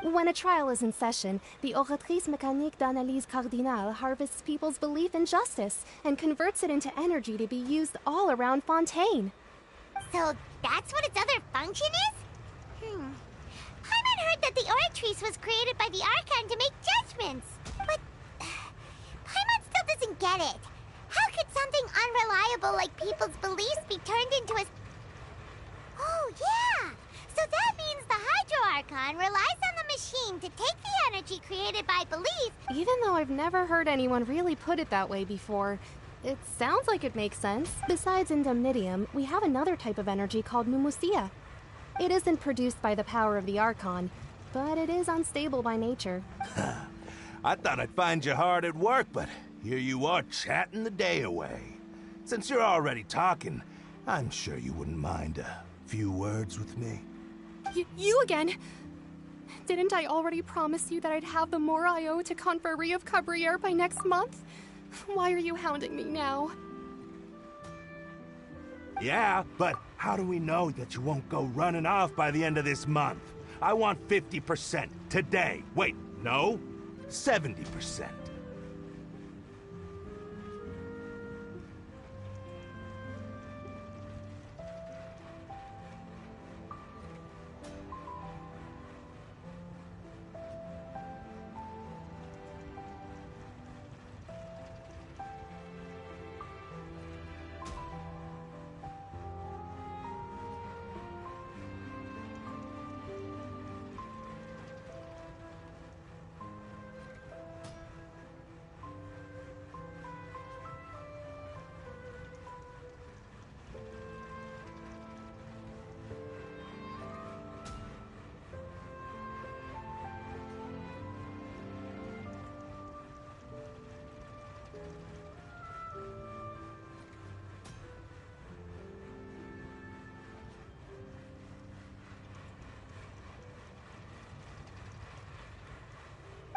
when a trial is in session, the Oratrice Mécanique d'Analyse Cardinale harvests people's belief in justice and converts it into energy to be used all around Fontaine. So that's what its other function is? Paimon heard that the Oratrice was created by the Archon to make judgments. But Paimon still doesn't get it. How could something unreliable like people's beliefs be turned into a... Oh, yeah! So that means the Hydro Archon relies on the machine to take the energy created by belief... Even though I've never heard anyone really put it that way before, it sounds like it makes sense. Besides indemnitium, we have another type of energy called Mumusia. It isn't produced by the power of the Archon, but it is unstable by nature. I thought I'd find you hard at work, but here you are chatting the day away. Since you're already talking, I'm sure you wouldn't mind a few words with me. You again? Didn't I already promise you that I'd have the more I owe to Confrérie of Cabriere by next month? Why are you hounding me now? Yeah, but how do we know that you won't go running off by the end of this month? I want 50% today. Wait, no, 70%.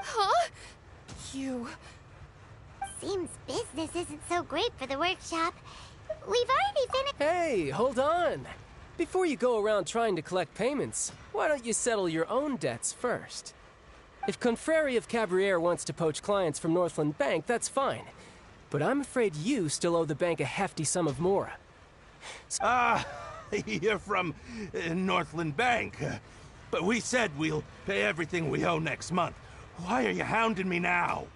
Huh? You... Seems business isn't so great for the workshop. We've already finished... Hey, hold on. Before you go around trying to collect payments, why don't you settle your own debts first? If Confrérie of Cabriere wants to poach clients from Northland Bank, that's fine. But I'm afraid you still owe the bank a hefty sum of mora. You're from Northland Bank. But we said we'll pay everything we owe next month. Why are you hounding me now?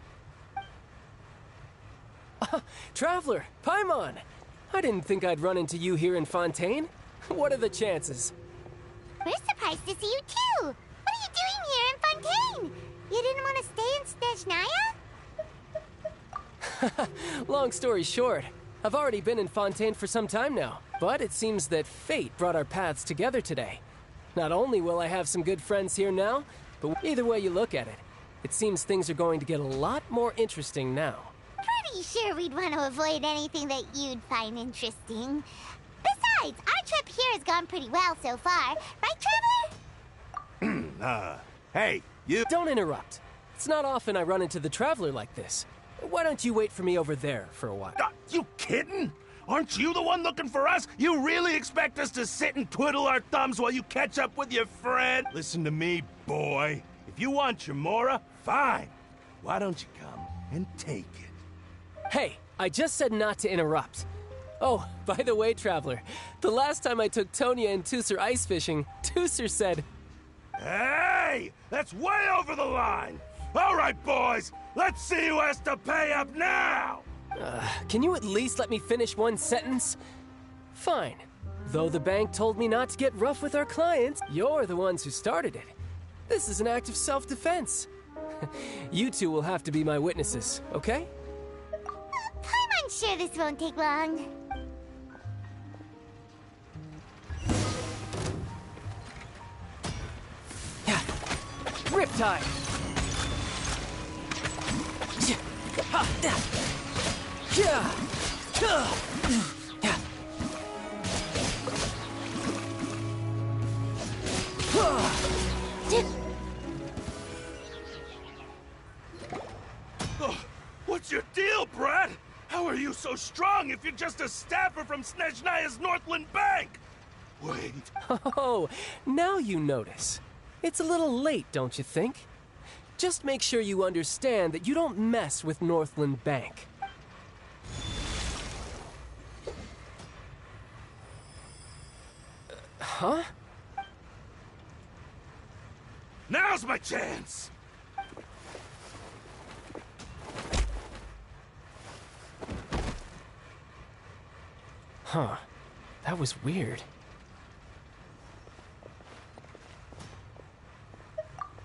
Traveler, Paimon! I didn't think I'd run into you here in Fontaine. What are the chances? We're surprised to see you too! What are you doing here in Fontaine? You didn't want to stay in Snezhnaya? Long story short, I've already been in Fontaine for some time now, but it seems that fate brought our paths together today. Not only will I have some good friends here now, but either way you look at it, it seems things are going to get a lot more interesting now. Pretty sure we'd want to avoid anything that you'd find interesting. Besides, our trip here has gone pretty well so far. Right, Traveler? Hey, you... Don't interrupt. It's not often I run into the Traveler like this. Why don't you wait for me over there for a while? You kidding? Aren't you the one looking for us? You really expect us to sit and twiddle our thumbs while you catch up with your friend? Listen to me, boy. If you want your Mora, fine. Why don't you come and take it? Hey, I just said not to interrupt. Oh, by the way, Traveler, the last time I took Tonya and Tooser ice fishing, Tooser said... Hey! That's way over the line! All right, boys, let's see who has to pay up now! Can you at least let me finish one sentence? Fine. Though the bank told me not to get rough with our clients, you're the ones who started it. This is an act of self-defense. You two will have to be my witnesses, okay? I'm sure this won't take long. Riptide! What's your deal, Brad? How are you so strong if you're just a staffer from Snezhnaya's Northland Bank? Wait. Oh, now you notice. It's a little late, don't you think? Just make sure you understand that you don't mess with Northland Bank. Huh? Now's my chance! Huh. That was weird.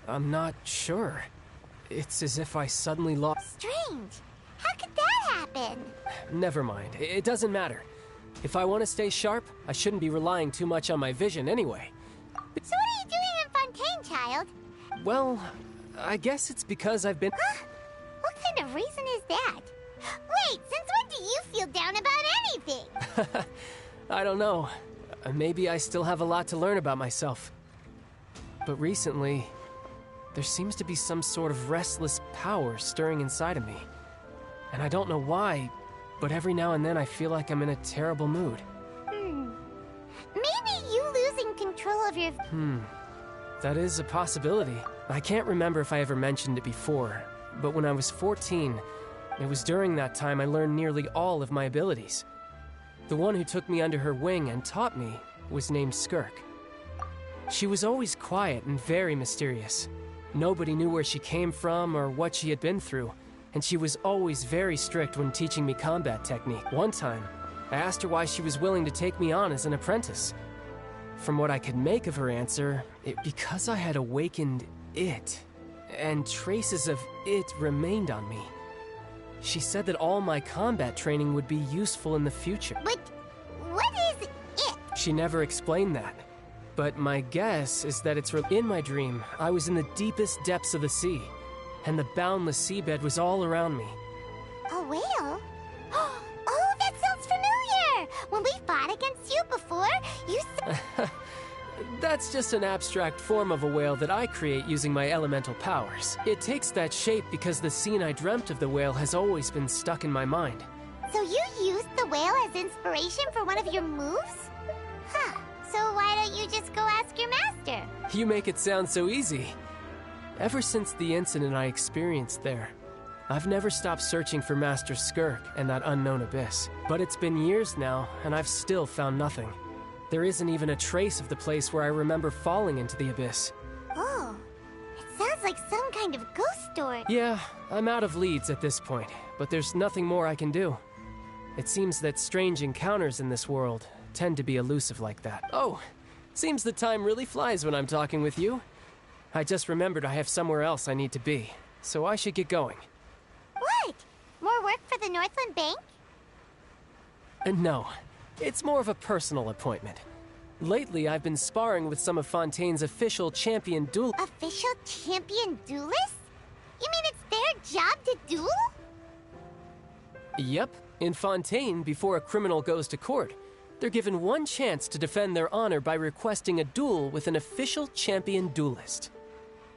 I'm not sure. It's as if I suddenly lost... Strange. How could that happen? Never mind. It doesn't matter. If I want to stay sharp, I shouldn't be relying too much on my vision anyway. So what are you doing in Fontaine, child? Well, I guess it's because I've been... Huh? What kind of reason is that? Wait, since when do you feel down about anything? I don't know. Maybe I still have a lot to learn about myself. But recently, there seems to be some sort of restless power stirring inside of me. And I don't know why, but every now and then I feel like I'm in a terrible mood. Maybe you losing control of your... That is a possibility. I can't remember if I ever mentioned it before, but when I was 14, it was during that time I learned nearly all of my abilities. The one who took me under her wing and taught me was named Skirk. She was always quiet and very mysterious. Nobody knew where she came from or what she had been through, and she was always very strict when teaching me combat technique. One time, I asked her why she was willing to take me on as an apprentice. From what I could make of her answer, because I had awakened it, and traces of it remained on me. She said that all my combat training would be useful in the future. But what is it? She never explained that. But my guess is that it's in my dream. I was in the deepest depths of the sea, and the boundless seabed was all around me. A whale? Oh, that sounds familiar! When we fought against you before, you said... That's just an abstract form of a whale that I create using my elemental powers. It takes that shape because the scene I dreamt of the whale has always been stuck in my mind. So you used the whale as inspiration for one of your moves? Huh. So why don't you just go ask your master? You make it sound so easy. Ever since the incident I experienced there, I've never stopped searching for Master Skirk and that unknown abyss. But it's been years now, and I've still found nothing. There isn't even a trace of the place where I remember falling into the abyss. Oh, it sounds like some kind of ghost story. Yeah, I'm out of leads at this point, but there's nothing more I can do. It seems that strange encounters in this world tend to be elusive like that. Oh, seems the time really flies when I'm talking with you. I just remembered I have somewhere else I need to be, so I should get going. What? More work for the Northland Bank? No, it's more of a personal appointment. Lately, I've been sparring with some of Fontaine's official champion duelists. Official champion duelists? You mean it's their job to duel? Yep. In Fontaine, before a criminal goes to court, they're given one chance to defend their honor by requesting a duel with an official champion duelist.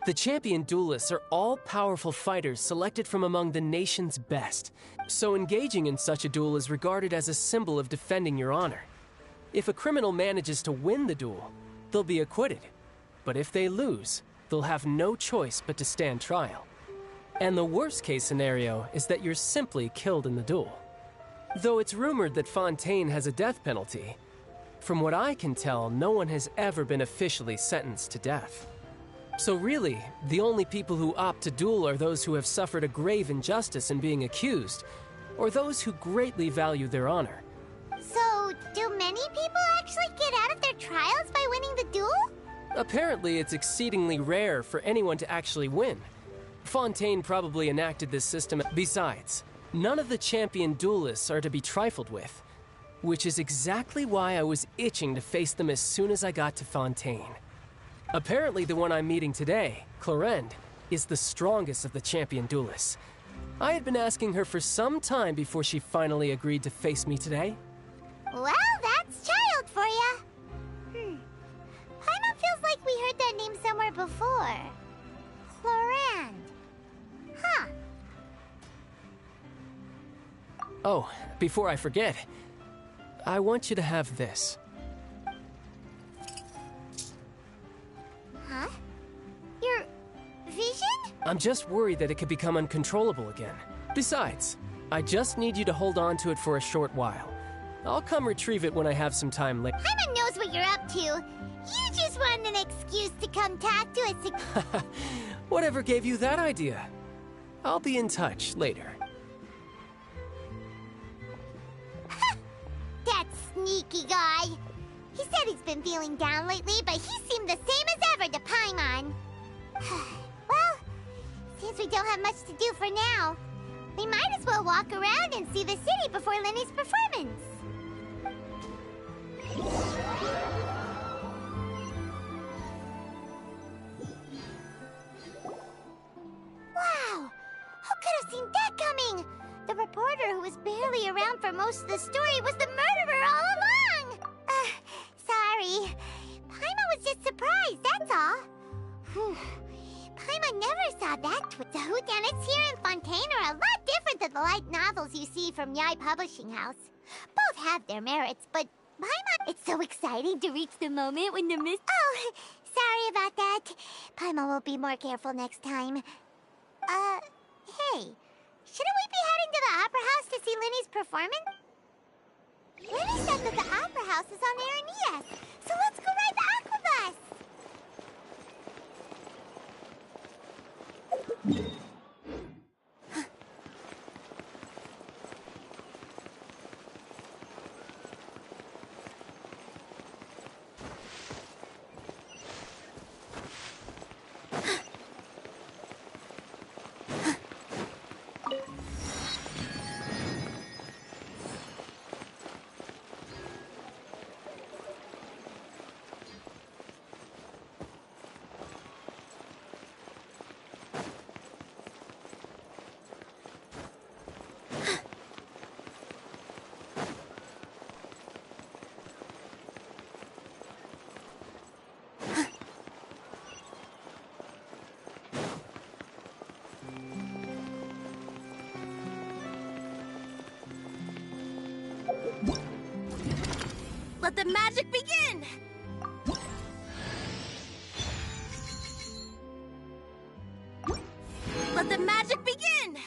The champion duelists are all powerful fighters selected from among the nation's best, so engaging in such a duel is regarded as a symbol of defending your honor. If a criminal manages to win the duel, they'll be acquitted. But if they lose, they'll have no choice but to stand trial. And the worst case scenario is that you're simply killed in the duel. Though it's rumored that Fontaine has a death penalty, from what I can tell, no one has ever been officially sentenced to death. So really, the only people who opt to duel are those who have suffered a grave injustice in being accused, or those who greatly value their honor. So, do many people actually get out of their trials by winning the duel? Apparently, it's exceedingly rare for anyone to actually win. Fontaine probably enacted this system. Besides, none of the champion duelists are to be trifled with, which is exactly why I was itching to face them as soon as I got to Fontaine. Apparently, the one I'm meeting today, Clorinde, is the strongest of the champion duelists. I had been asking her for some time before she finally agreed to face me today. Well, that's child for ya. Paimon feels like we heard that name somewhere before. Clorinde. Huh. Oh, before I forget, I want you to have this. Huh? Your vision? I'm just worried that it could become uncontrollable again. Besides, I just need you to hold on to it for a short while. I'll come retrieve it when I have some time later. Paimon knows what you're up to. You just want an excuse to come talk to us. Whatever gave you that idea? I'll be in touch later. That sneaky guy. He said he's been feeling down lately, but he seemed the same as ever to Paimon. Well, seems we don't have much to do for now. We might as well walk around and see the city before Lyney's performance. Wow! Who could have seen that coming? The reporter who was barely around for most of the story was the murderer all along! Sorry. Paimon was just surprised, that's all. Whew. Paimon never saw that The whodunits here in Fontaine are a lot different than the light novels you see from Yae Publishing House. Both have their merits, but Paimon... It's so exciting to reach the moment when the mist... Oh, sorry about that. Paimon will be more careful next time. Hey, shouldn't we be heading to the Opera House to see Lyney's performance? Lyney said that the Opera House is on Aranias, so let's go ride the Aquabus! Let the magic begin! Let the magic begin!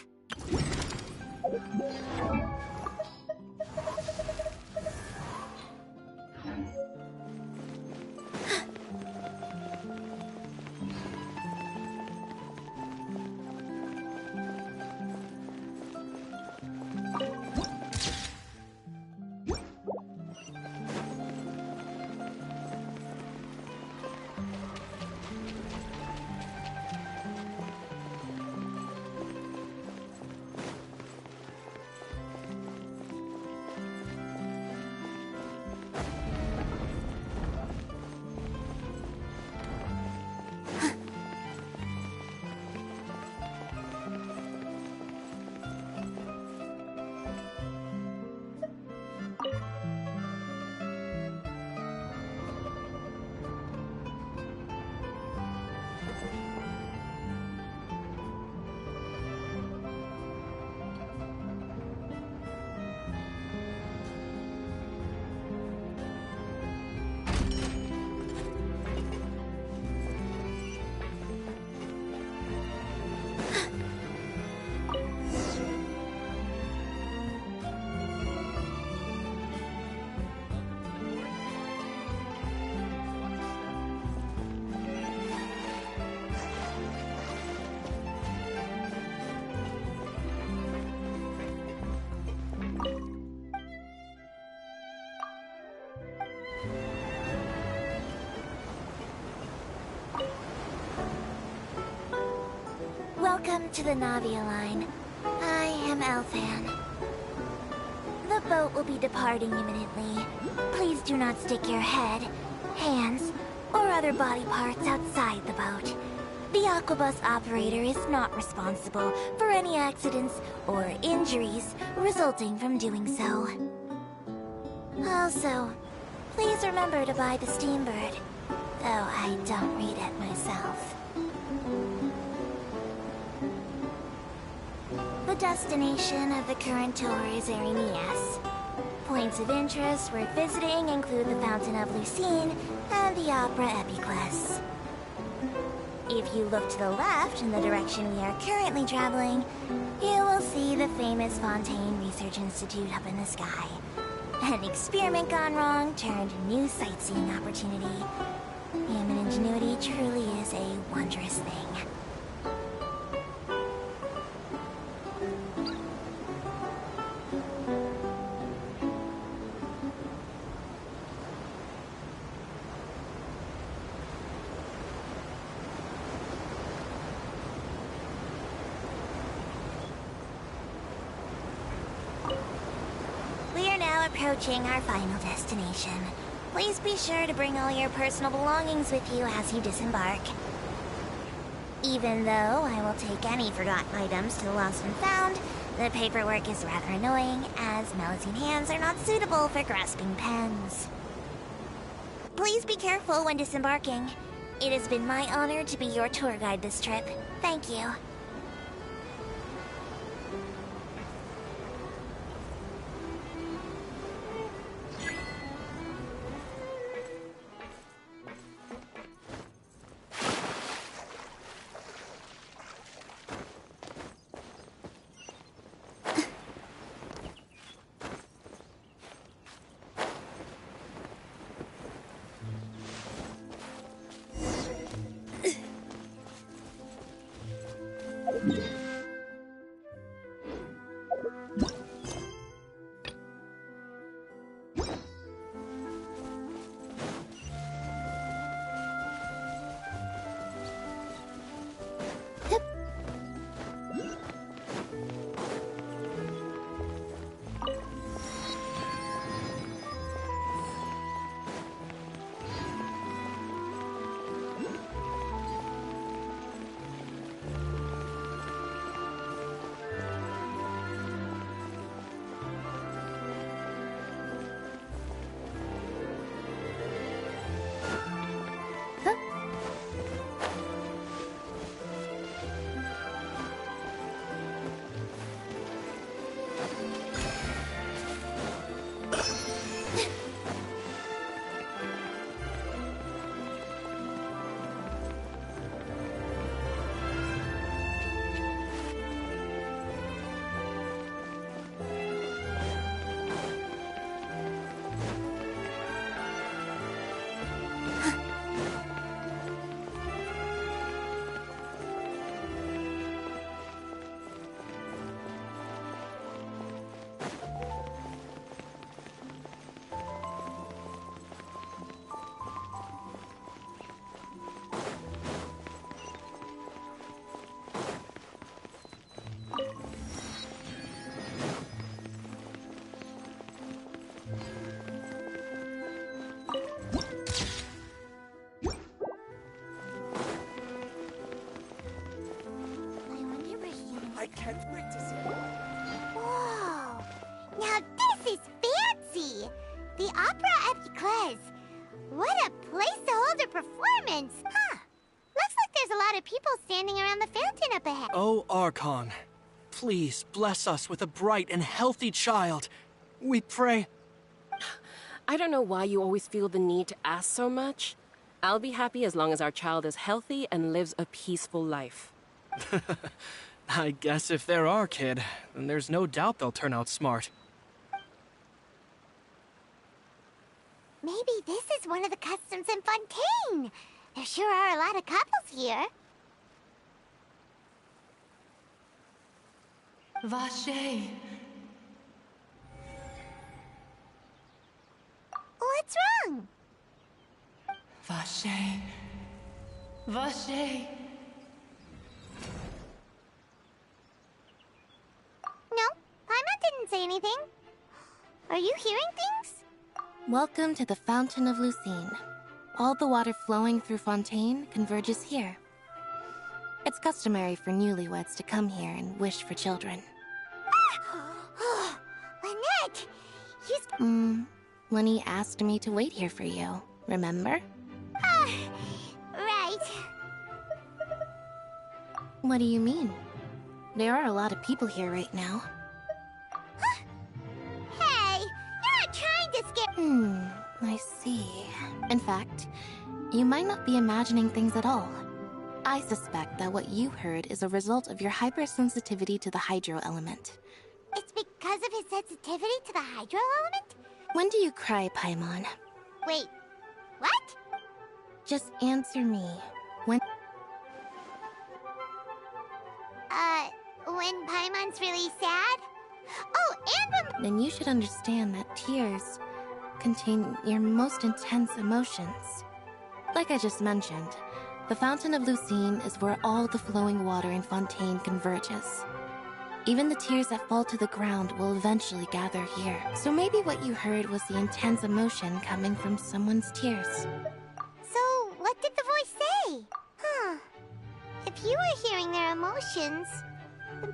to the Navia line. I am Elfan. The boat will be departing imminently. Please do not stick your head, hands, or other body parts outside the boat. The Aquabus operator is not responsible for any accidents or injuries resulting from doing so. Also, please remember to buy the Steambird, though I don't read it myself. The destination of the current tour is Erinias. Points of interest worth visiting include the Fountain of Lucine and the Opera Epiclese. If you look to the left in the direction we are currently traveling, you will see the famous Fontaine Research Institute up in the sky. An experiment gone wrong turned new sightseeing opportunity. Human ingenuity truly is a wondrous thing. Approaching our final destination. Please be sure to bring all your personal belongings with you as you disembark. Even though I will take any forgotten items to the lost and found, the paperwork is rather annoying, as Melusine hands are not suitable for grasping pens. Please be careful when disembarking. It has been my honor to be your tour guide this trip. Thank you. I can't wait to see it. Whoa! Now this is fancy! The Opera Epiclese. What a place to hold a performance! Huh. Looks like there's a lot of people standing around the fountain up ahead. Oh, Archon, please bless us with a bright and healthy child. We pray. I don't know why you always feel the need to ask so much. I'll be happy as long as our child is healthy and lives a peaceful life. I guess if they're our kid, then there's no doubt they'll turn out smart. Maybe this is one of the customs in Fontaine. There sure are a lot of couples here. Vache. What's wrong? Vache. Vache. anything? Are you hearing things? Welcome to the Fountain of Lucine. All the water flowing through Fontaine converges here. It's customary for newlyweds to come here and wish for children. Lynette! Lenny asked me to wait here for you, remember? Right. What do you mean? There are a lot of people here right now. Hey, you're not trying to scare— I see. In fact, you might not be imagining things at all. I suspect that what you heard is a result of your hypersensitivity to the hydro element. It's because of his sensitivity to the hydro element? When do you cry, Paimon? Wait, what? Just answer me. When Paimon's really sad? Oh, and when— Then you should understand that tears contain your most intense emotions. Like I just mentioned, the Fountain of Lucine is where all the flowing water in Fontaine converges. Even the tears that fall to the ground will eventually gather here. So maybe what you heard was the intense emotion coming from someone's tears. So, what did the voice say? If you were hearing their emotions—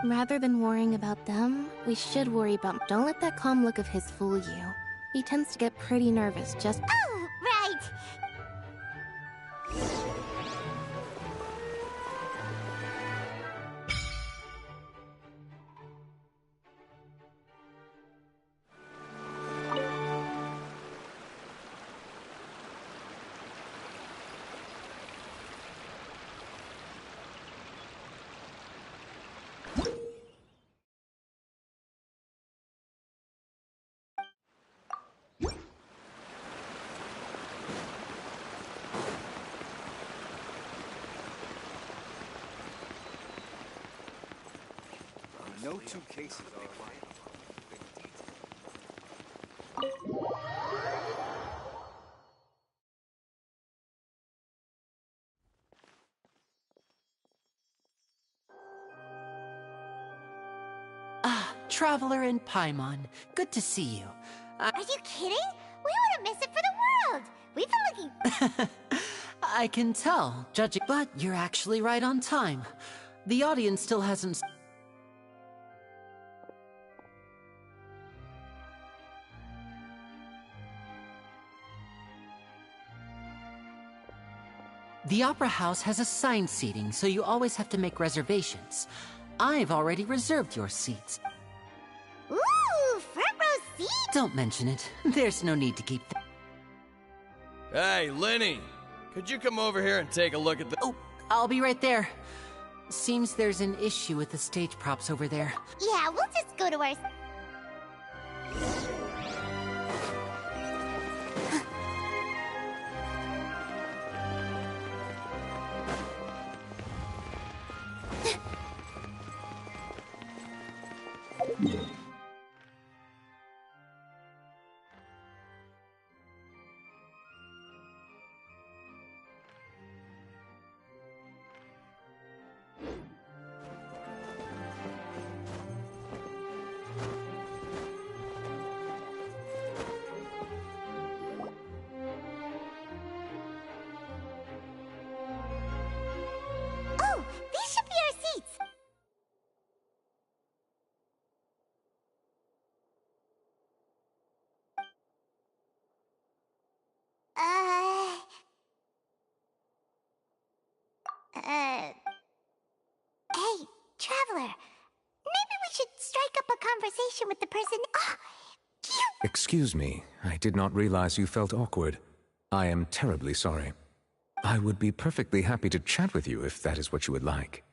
Rather than worrying about them, we should worry about— Don't let that calm look of his fool you. He tends to get pretty nervous just— Oh, right! No two cases are alike. Traveler in Paimon. Good to see you. Are you kidding? We wouldn't miss it for the world! We've been looking— I can tell, judging, but you're actually right on time. The audience still hasn't... The Opera House has assigned seating, so you always have to make reservations. I've already reserved your seats. Ooh, front row seat! Don't mention it. There's no need to keep them. Hey, Lenny! Could you come over here and take a look at the— Oh, I'll be right there. Seems there's an issue with the stage props over there. Yeah, we'll just go to our— Oh, these should be our seats! Hey, Traveler. Maybe we should strike up a conversation with the person— Excuse me, I did not realize you felt awkward. I am terribly sorry. I would be perfectly happy to chat with you if that is what you would like.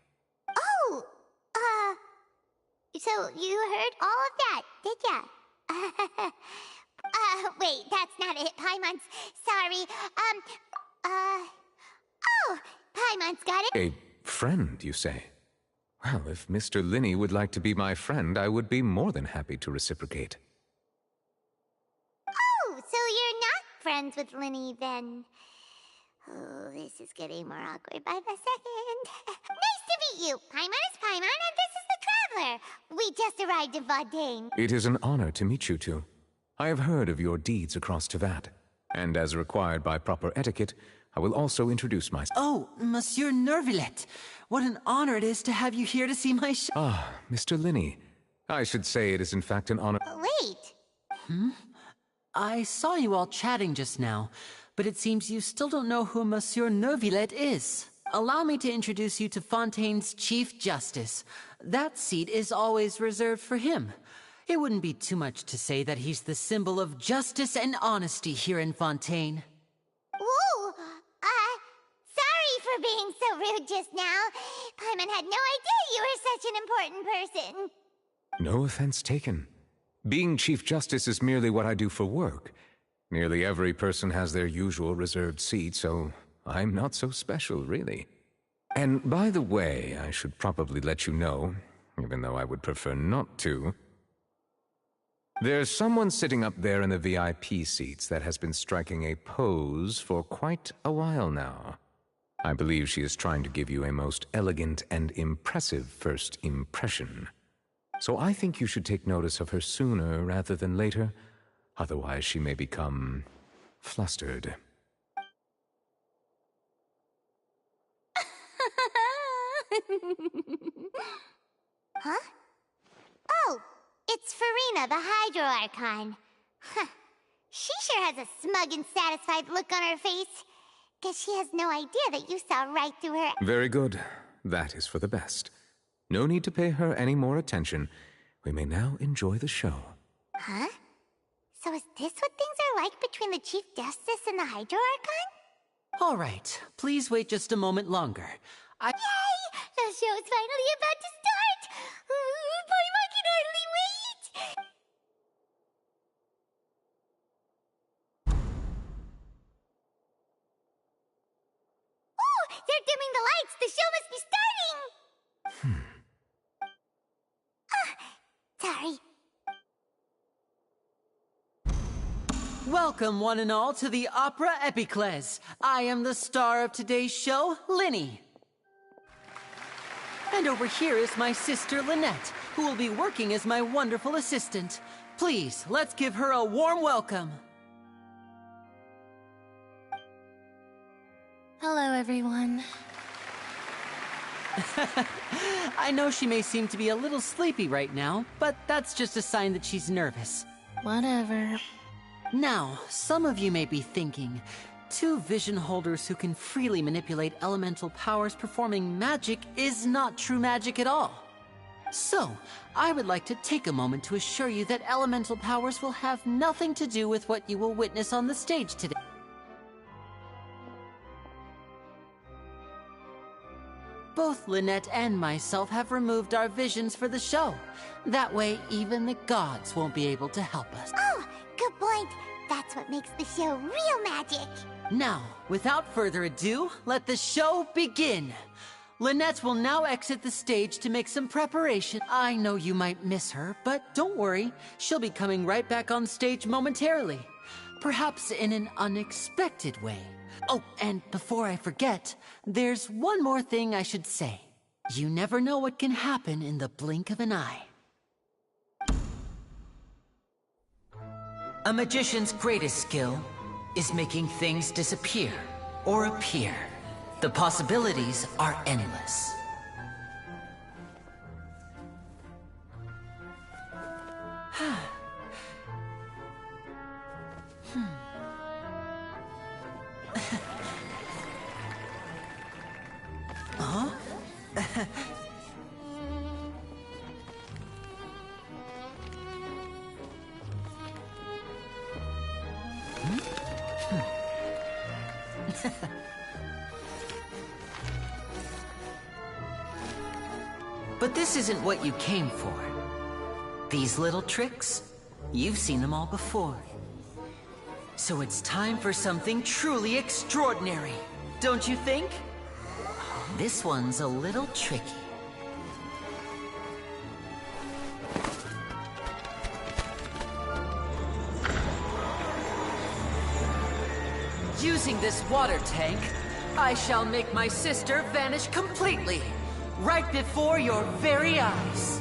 Oh! So you heard all of that, did ya? Wait, that's not it. Paimon's— sorry. Oh! Paimon's got it. A friend, you say? Well, if Mr. Linny would like to be my friend, I would be more than happy to reciprocate. Oh, so you're not friends with Linny, then? Oh, this is getting more awkward by the second. Nice to meet you. Paimon is Paimon, and this is the Traveler, we just arrived in Fontaine. It is an honor to meet you two. I have heard of your deeds across Teyvat, and as required by proper etiquette, I will also introduce myself. Oh, Monsieur Neuvillette, what an honor it is to have you here to see my show. Ah, Mr. Linny. I should say it is in fact an honor. Wait. I saw you all chatting just now, but it seems you still don't know who Monsieur Neuvillette is. Allow me to introduce you to Fontaine's Chief Justice. That seat is always reserved for him. It wouldn't be too much to say that he's the symbol of justice and honesty here in Fontaine. Whoa! Sorry for being so rude just now. Paimon had no idea you were such an important person. No offense taken. Being Chief Justice is merely what I do for work. Nearly every person has their usual reserved seat, so I'm not so special, really. And by the way, I should probably let you know, even though I would prefer not to. There's someone sitting up there in the VIP seats that has been striking a pose for quite a while now. I believe she is trying to give you a most elegant and impressive first impression. So I think you should take notice of her sooner rather than later, otherwise she may become flustered. Huh? Oh, it's Furina, the Hydro Archon. Huh. She sure has a smug and satisfied look on her face. Guess she has no idea that you saw right through her. Very good. That is for the best. No need to pay her any more attention. We may now enjoy the show. Huh? So is this what things are like between the Chief Justice and the Hydro Archon? All right, please wait just a moment longer. Yay! The show's finally about to start! Paimon can hardly wait! Oh! They're dimming the lights! The show must be starting! Sorry. Welcome, one and all, to the Opera Epiclese. I am the star of today's show, Linny. And over here is my sister, Lynette, who will be working as my wonderful assistant. Please, let's give her a warm welcome. Hello, everyone. I know she may seem to be a little sleepy right now, but that's just a sign that she's nervous. Whatever. Now, some of you may be thinking, two vision holders who can freely manipulate elemental powers performing magic is not true magic at all. So, I would like to take a moment to assure you that elemental powers will have nothing to do with what you will witness on the stage today. Both Lynette and myself have removed our visions for the show. That way, even the gods won't be able to help us. Oh, good point. That's what makes the show real magic. Now, without further ado, let the show begin. Lynette will now exit the stage to make some preparation. I know you might miss her, but don't worry. She'll be coming right back on stage momentarily. Perhaps in an unexpected way. Oh, and before I forget, there's one more thing I should say. You never know what can happen in the blink of an eye. A magician's greatest skill is making things disappear or appear. The possibilities are endless. Huh? But this isn't what you came for. These little tricks, you've seen them all before. So it's time for something truly extraordinary, don't you think? This one's a little tricky. Using this water tank, I shall make my sister vanish completely, right before your very eyes.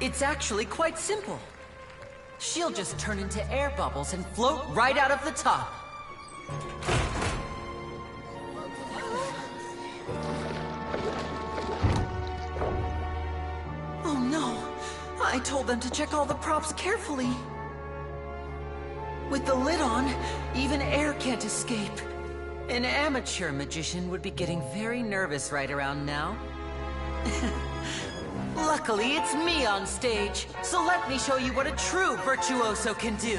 It's actually quite simple. She'll just turn into air bubbles and float right out of the top. Oh no! I told them to check all the props carefully. With the lid on, even air can't escape. An amateur magician would be getting very nervous right around now. Luckily, it's me on stage, so let me show you what a true virtuoso can do.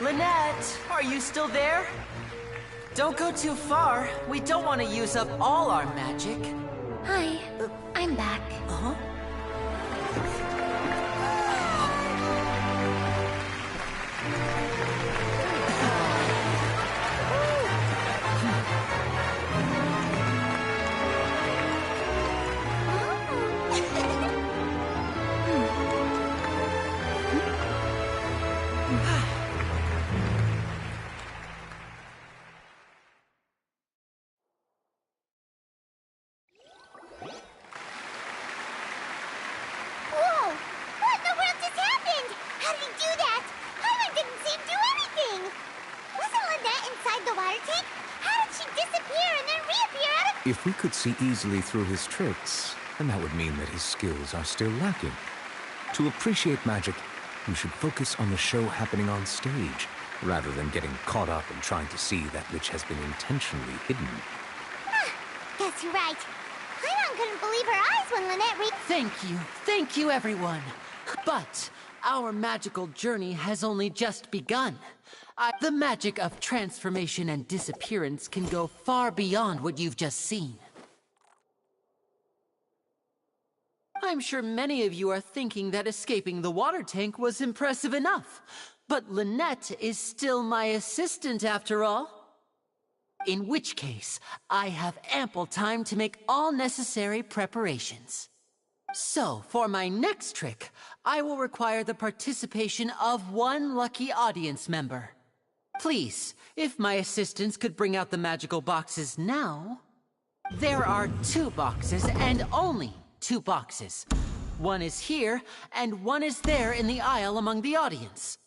Lynette, are you still there? Don't go too far. We don't want to use up all our magic. Hi, I'm back. Uh-huh. Whoa! What in the world just happened? How did he do that? Paimon didn't see him do anything. Wasn't Lynette inside the water tank? How did she disappear and then reappear out of... If we could see easily through his tricks, then that would mean that his skills are still lacking. To appreciate magic, you should focus on the show happening on stage, rather than getting caught up in trying to see that which has been intentionally hidden. Guess you're right. Paimon couldn't believe her eyes when Lynette Thank you everyone. But our magical journey has only just begun. The magic of transformation and disappearance can go far beyond what you've just seen. I'm sure many of you are thinking that escaping the water tank was impressive enough. But Lynette is still my assistant after all. In which case, I have ample time to make all necessary preparations. So, for my next trick, I will require the participation of one lucky audience member. Please, if my assistants could bring out the magical boxes now. There are 2 boxes, and only 2 boxes. One is here, and one is there in the aisle among the audience.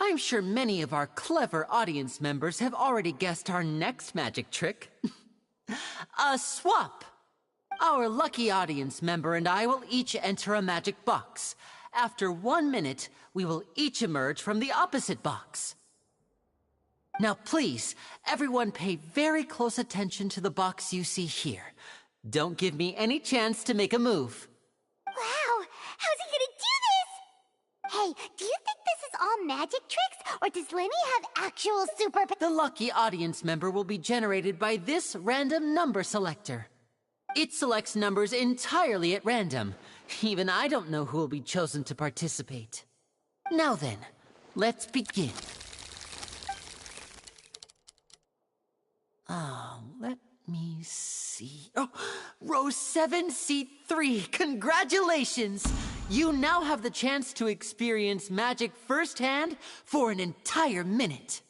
I'm sure many of our clever audience members have already guessed our next magic trick. A swap! Our lucky audience member and I will each enter a magic box. After 1 minute, we will each emerge from the opposite box. Now please, everyone pay very close attention to the box you see here. Don't give me any chance to make a move. Wow! How's he gonna do this? Hey, do you think this is all magic tricks? Or does Lenny have actual super... The lucky audience member will be generated by this random number selector. It selects numbers entirely at random. Even I don't know who will be chosen to participate. Now then, let's begin. Let me see. Oh, row 7, seat 3. Congratulations! You now have the chance to experience magic firsthand for an entire minute.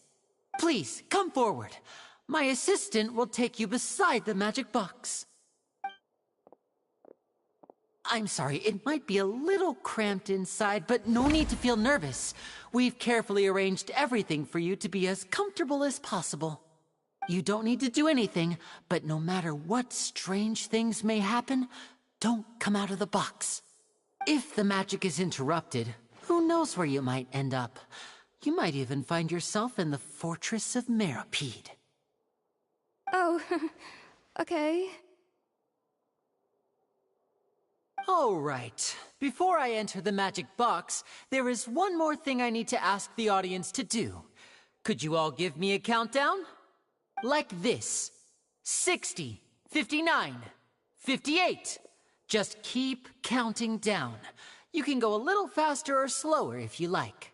Please, come forward. My assistant will take you beside the magic box. I'm sorry, it might be a little cramped inside, but no need to feel nervous. We've carefully arranged everything for you to be as comfortable as possible. You don't need to do anything, but no matter what strange things may happen, don't come out of the box. If the magic is interrupted, who knows where you might end up? You might even find yourself in the Fortress of Meropide. Oh, okay. All right. Before I enter the magic box, there is one more thing I need to ask the audience to do. Could you all give me a countdown? Like this. 60, 59, 58. Just keep counting down. You can go a little faster or slower if you like.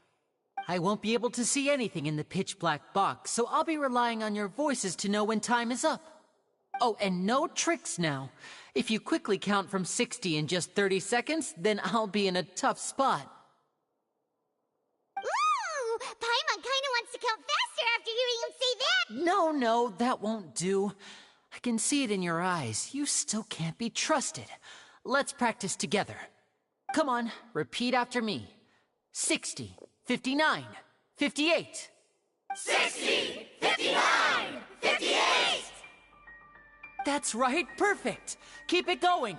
I won't be able to see anything in the pitch black box, so I'll be relying on your voices to know when time is up. Oh, and no tricks now. If you quickly count from 60 in just 30 seconds, then I'll be in a tough spot. Ooh! Paimon kinda wants to count faster after hearing him say that! No, that won't do. I can see it in your eyes. You still can't be trusted. Let's practice together. Come on, repeat after me. 60, 59, 58. 60, 59, 58! That's right, perfect. Keep it going.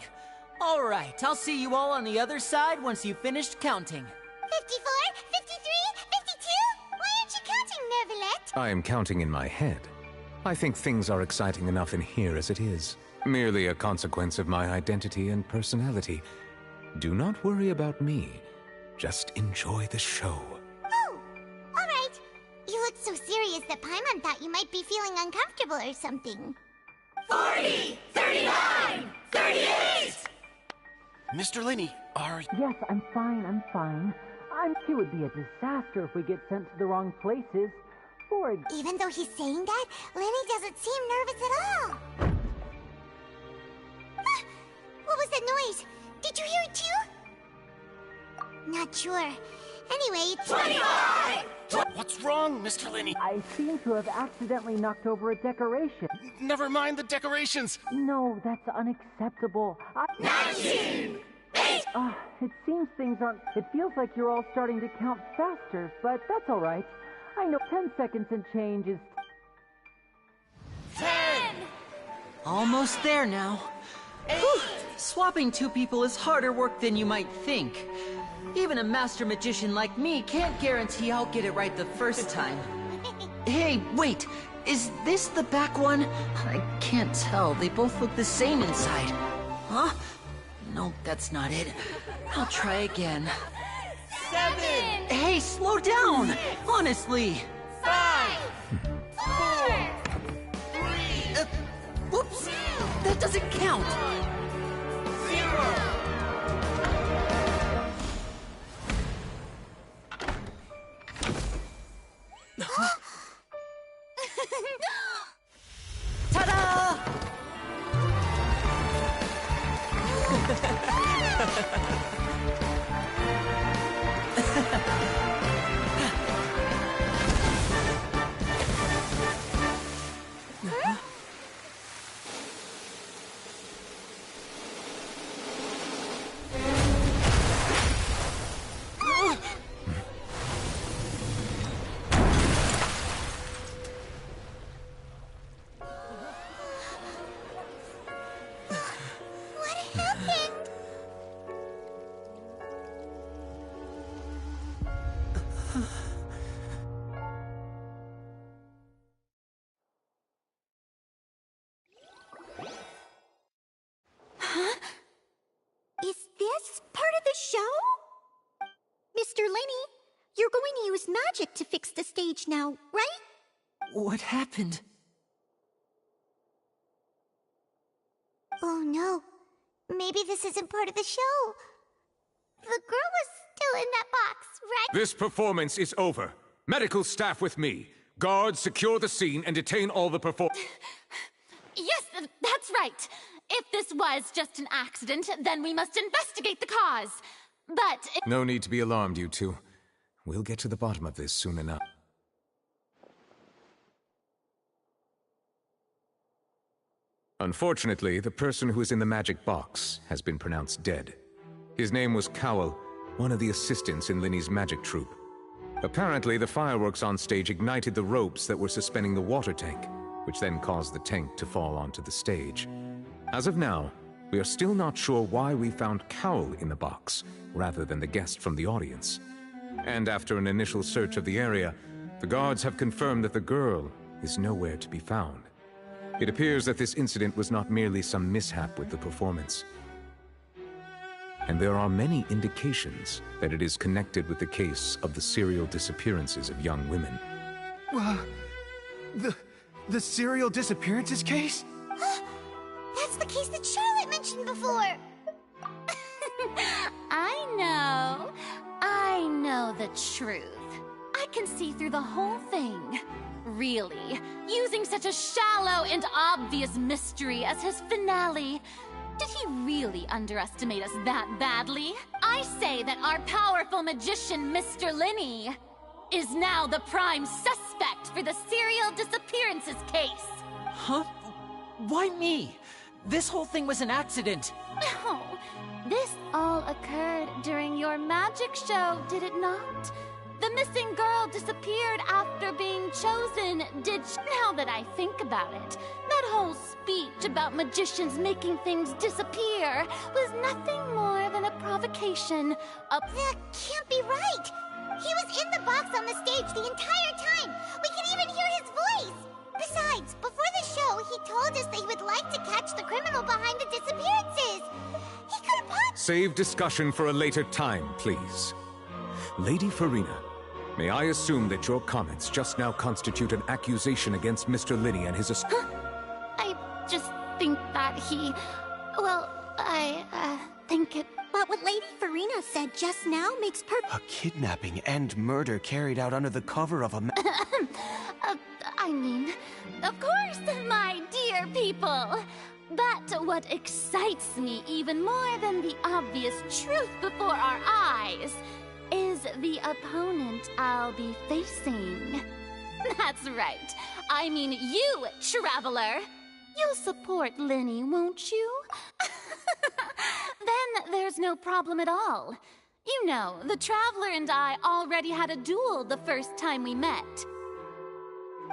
All right, I'll see you all on the other side once you've finished counting. 54, 53, 52? Why aren't you counting, Neuvillette? I am counting in my head. I think things are exciting enough in here as it is. Merely a consequence of my identity and personality. Do not worry about me. Just enjoy the show. Oh, all right. You looked so serious that Paimon thought you might be feeling uncomfortable or something. 40, 39, 38! Mr. Linney, are... Yes, I'm fine. It would be a disaster if we get sent to the wrong places. Even though he's saying that, Lenny doesn't seem nervous at all. What was that noise? Did you hear it too? Not sure. Anyway, it's... 25! What's wrong, Mr. Linney? I seem to have accidentally knocked over a decoration. Never mind the decorations. No, that's unacceptable. 19! 8! It seems things aren't... It feels like you're all starting to count faster, but that's all right. I know 10 seconds and change is... 10! Almost there now. Whew. Swapping two people is harder work than you might think. Even a master magician like me can't guarantee I'll get it right the first time. Hey, wait! Is this the back one? I can't tell. They both look the same inside. Huh? Nope, that's not it. I'll try again. 7! Hey, slow down! Honestly! 5! 4! 3! Whoops! That doesn't count! 0! Ta-da! What happened? Huh? Is this part of the show? Mr. Linney, you're going to use magic to fix the stage now, right? What happened? Oh no. Maybe this isn't part of the show. The girl was still in that box, right? This performance is over. Medical staff with me. Guards, secure the scene and detain all the Yes, that's right. If this was just an accident, then we must investigate the cause. But No need to be alarmed, you two. We'll get to the bottom of this soon enough. Unfortunately, the person who is in the magic box has been pronounced dead. His name was Cowell, one of the assistants in Linney's magic troupe. Apparently, the fireworks on stage ignited the ropes that were suspending the water tank, which then caused the tank to fall onto the stage. As of now, we are still not sure why we found Cowell in the box, rather than the guest from the audience. And after an initial search of the area, the guards have confirmed that the girl is nowhere to be found. It appears that this incident was not merely some mishap with the performance. And there are many indications that it is connected with the case of the serial disappearances of young women. The serial disappearances case? That's the case that Charlotte mentioned before. I know the truth. I I can see through the whole thing. Really, using such a shallow and obvious mystery as his finale. Did he really underestimate us that badly? I say that our powerful magician, Mr. Linny, is now the prime suspect for the serial disappearances case. Huh? Why me? This whole thing was an accident. No, this all occurred during your magic show, did it not? The missing girl disappeared after being chosen, did she? Now that I think about it, that whole speech about magicians making things disappear was nothing more than a provocation. That can't be right! He was in the box on the stage the entire time! We can even hear his voice! Besides, before the show, he told us that he would like to catch the criminal behind the disappearances! He could have possibly— Save discussion for a later time, please. Lady Farina, may I assume that your comments just now constitute an accusation against Mr. Linny and his I just think that he... Well, I think it... But what Lady Farina said just now makes A kidnapping and murder carried out under the cover of a I mean, of course, my dear people. But what excites me even more than the obvious truth before our eyes is the opponent I'll be facing. That's right. I mean you, Traveler. You'll support Linny, won't you? Then there's no problem at all. You know, the Traveler and I already had a duel the first time we met.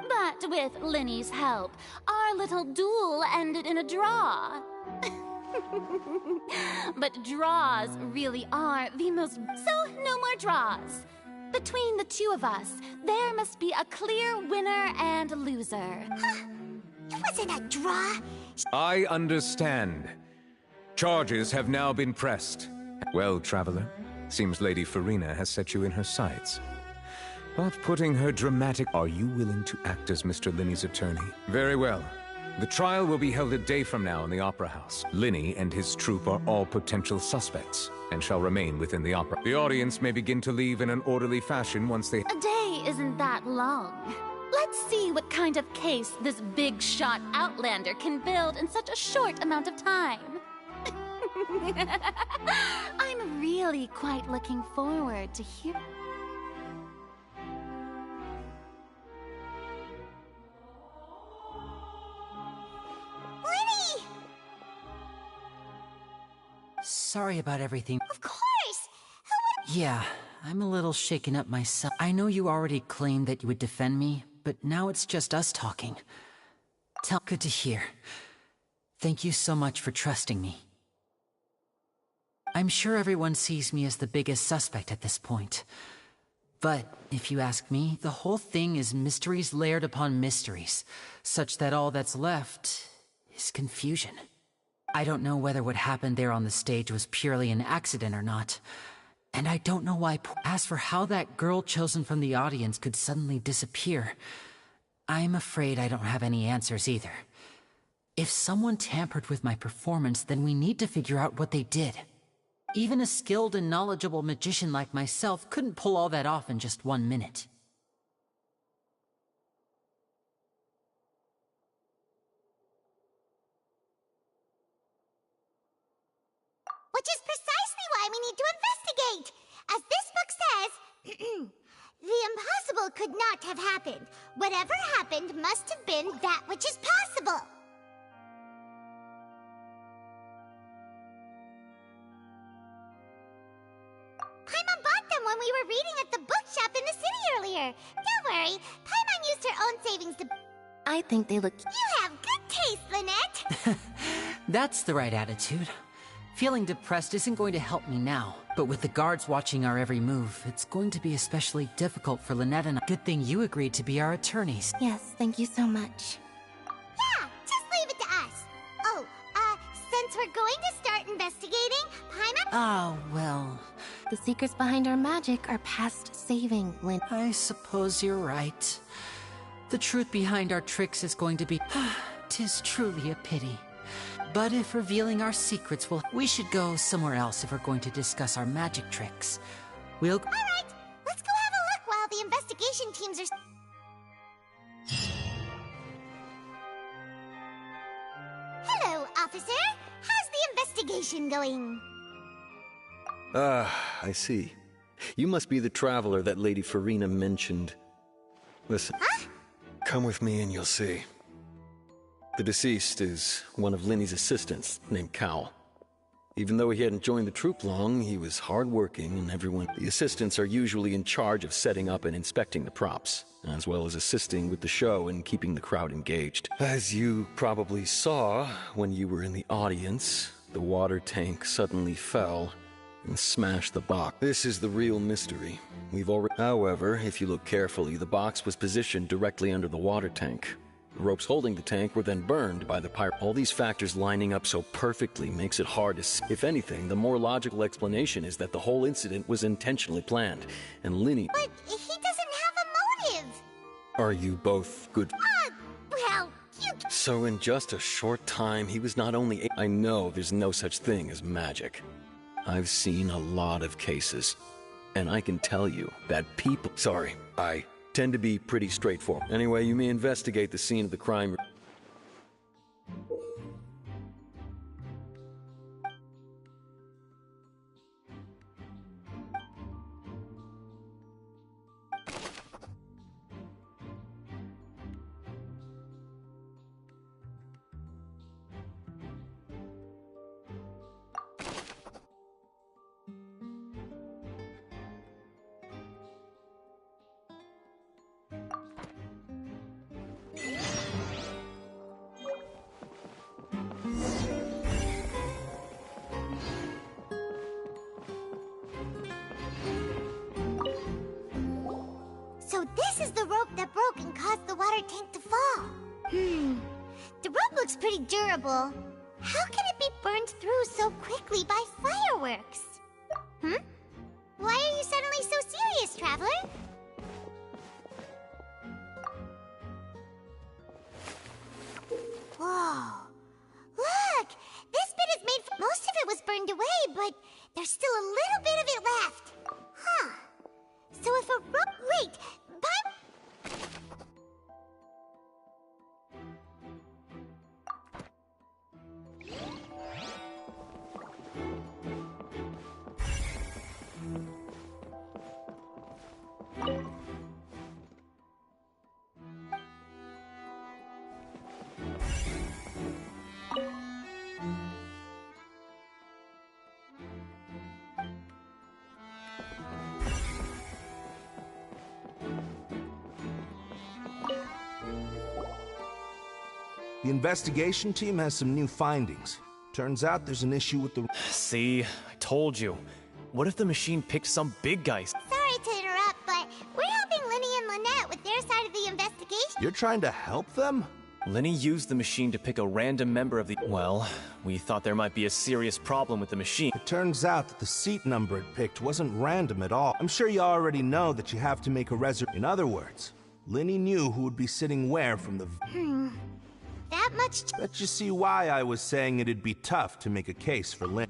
But with Linny's help, our little duel ended in a draw. But draws really are the most... So, no more draws. Between the two of us, there must be a clear winner and loser. It wasn't a draw. I understand. Charges have now been pressed. Well, Traveler, seems Lady Farina has set you in her sights. But putting her dramatic... Are you willing to act as Mr. Linny's attorney? Very well. The trial will be held a day from now in the Opera House. Linny and his troupe are all potential suspects, and shall remain within the opera. The audience may begin to leave in an orderly fashion once they... A day isn't that long. Let's see what kind of case this big-shot Outlander can build in such a short amount of time. I'm really quite looking forward to hear... Linny! Sorry about everything. Of course! Yeah, I'm a little shaken up myself. I know you already claimed that you would defend me, but now it's just us talking. Good to hear. Thank you so much for trusting me. I'm sure everyone sees me as the biggest suspect at this point. But, if you ask me, the whole thing is mysteries layered upon mysteries, such that all that's left is confusion. I don't know whether what happened there on the stage was purely an accident or not. And I don't know why. As for how that girl chosen from the audience could suddenly disappear, I'm afraid I don't have any answers either. If someone tampered with my performance, then we need to figure out what they did. Even a skilled and knowledgeable magician like myself couldn't pull all that off in just 1 minute. Which is precisely why we need to investigate! As this book says, the impossible could not have happened. Whatever happened must have been that which is possible. Paimon bought them when we were reading at the bookshop in the city earlier. Don't worry, Paimon used her own savings to... I think they look... You have good taste, Lynette! That's the right attitude. Feeling depressed isn't going to help me now, but with the guards watching our every move, it's going to be especially difficult for Lynette and I. Good thing you agreed to be our attorneys. Yes, thank you so much. Yeah, just leave it to us. Oh, since we're going to start investigating, Paimon... Oh, well... The secrets behind our magic are past saving, Lynn. I suppose you're right. The truth behind our tricks is going to be... 'Tis truly a pity. But if revealing our secrets will... We should go somewhere else if we're going to discuss our magic tricks. We'll... All right, let's go have a look while the investigation investigation teams are... Hello, officer. How's the investigation going? Ah, I see. You must be the traveler that Lady Farina mentioned. Listen, come with me and you'll see. The deceased is one of Linny's assistants, named Cal. Even though he hadn't joined the troop long, he was hardworking and everyone... The assistants are usually in charge of setting up and inspecting the props, as well as assisting with the show and keeping the crowd engaged. As you probably saw when you were in the audience, the water tank suddenly fell and smashed the box. This is the real mystery. However, if you look carefully, the box was positioned directly under the water tank. The ropes holding the tank were then burned by the pirate. All these factors lining up so perfectly makes it hard to see. If anything, the more logical explanation is that the whole incident was intentionally planned, and Linny... But he doesn't have a motive! Are you both good... Well, you... So in just a short time, he was not only... I know there's no such thing as magic. I've seen a lot of cases, and I can tell you that people... Sorry, I tend to be pretty straightforward. Anyway, you may investigate the scene of the crime. So this is the rope that broke and caused the water tank to fall. The rope looks pretty durable. How can it be burned through so quickly by fireworks? Why are you suddenly so serious, Traveler? Whoa. Look! This bit is made from... Most of it was burned away, but there's still a little bit of it left. Huh. So if a rope... Wait! The investigation team has some new findings. Turns out there's an issue with the... See? I told you. What if the machine picked some big guy? Sorry to interrupt, but we're helping Linny and Lynette with their side of the investigation. You're trying to help them? Linny used the machine to pick a random member of the... Well, we thought there might be a serious problem with the machine. It turns out that the seat number it picked wasn't random at all. I'm sure you already know that you have to make a reservation. In other words, Linny knew who would be sitting where from the... That much... Let you see why I was saying it'd be tough to make a case for Lynn.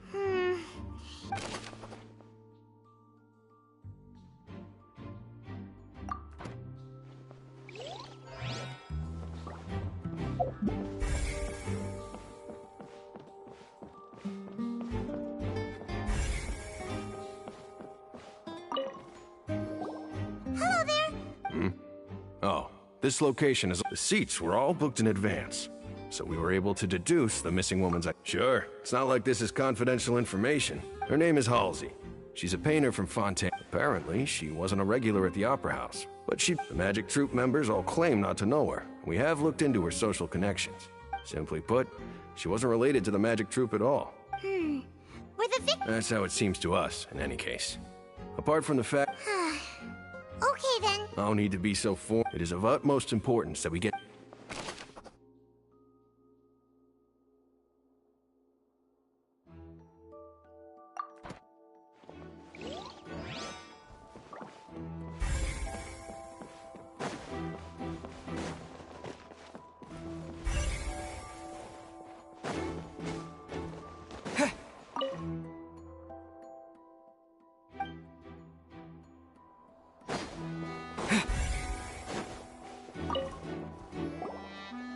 Hello there. Oh, this location is... The seats were all booked in advance, so we were able to deduce the missing woman's... Sure, it's not like this is confidential information. Her name is Halsey. She's a painter from Fontaine. Apparently, she wasn't a regular at the Opera House, but the Magic Troupe members all claim not to know her. We have looked into her social connections. Simply put, she wasn't related to the Magic Troupe at all. Were the victims... That's how it seems to us, in any case. Apart from the fact... Okay, then. No need to be so formal. It is of utmost importance that we get...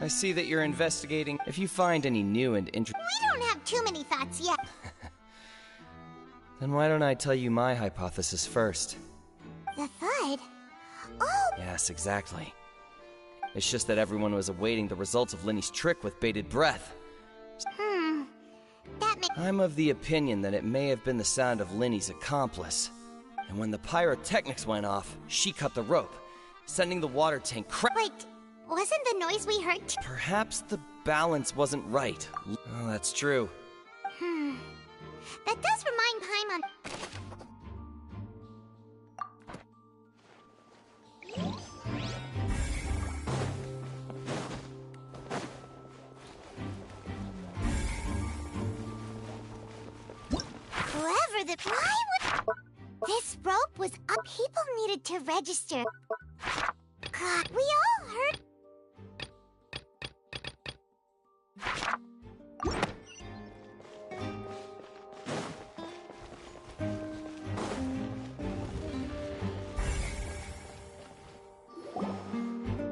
I see that you're investigating. If you find any new and interesting... We don't have too many thoughts yet. Then why don't I tell you my hypothesis first? The Thud? Oh! Yes, exactly. It's just that everyone was awaiting the results of Linny's trick with bated breath. That makes... I'm of the opinion that it may have been the sound of Linny's accomplice. And when the pyrotechnics went off, she cut the rope, sending the water tank Wait, wasn't the noise we heard Perhaps the balance wasn't right. Oh, that's true. That does remind Paimon... Whoever the... Why would... This rope was up. People needed to register. God, we all heard...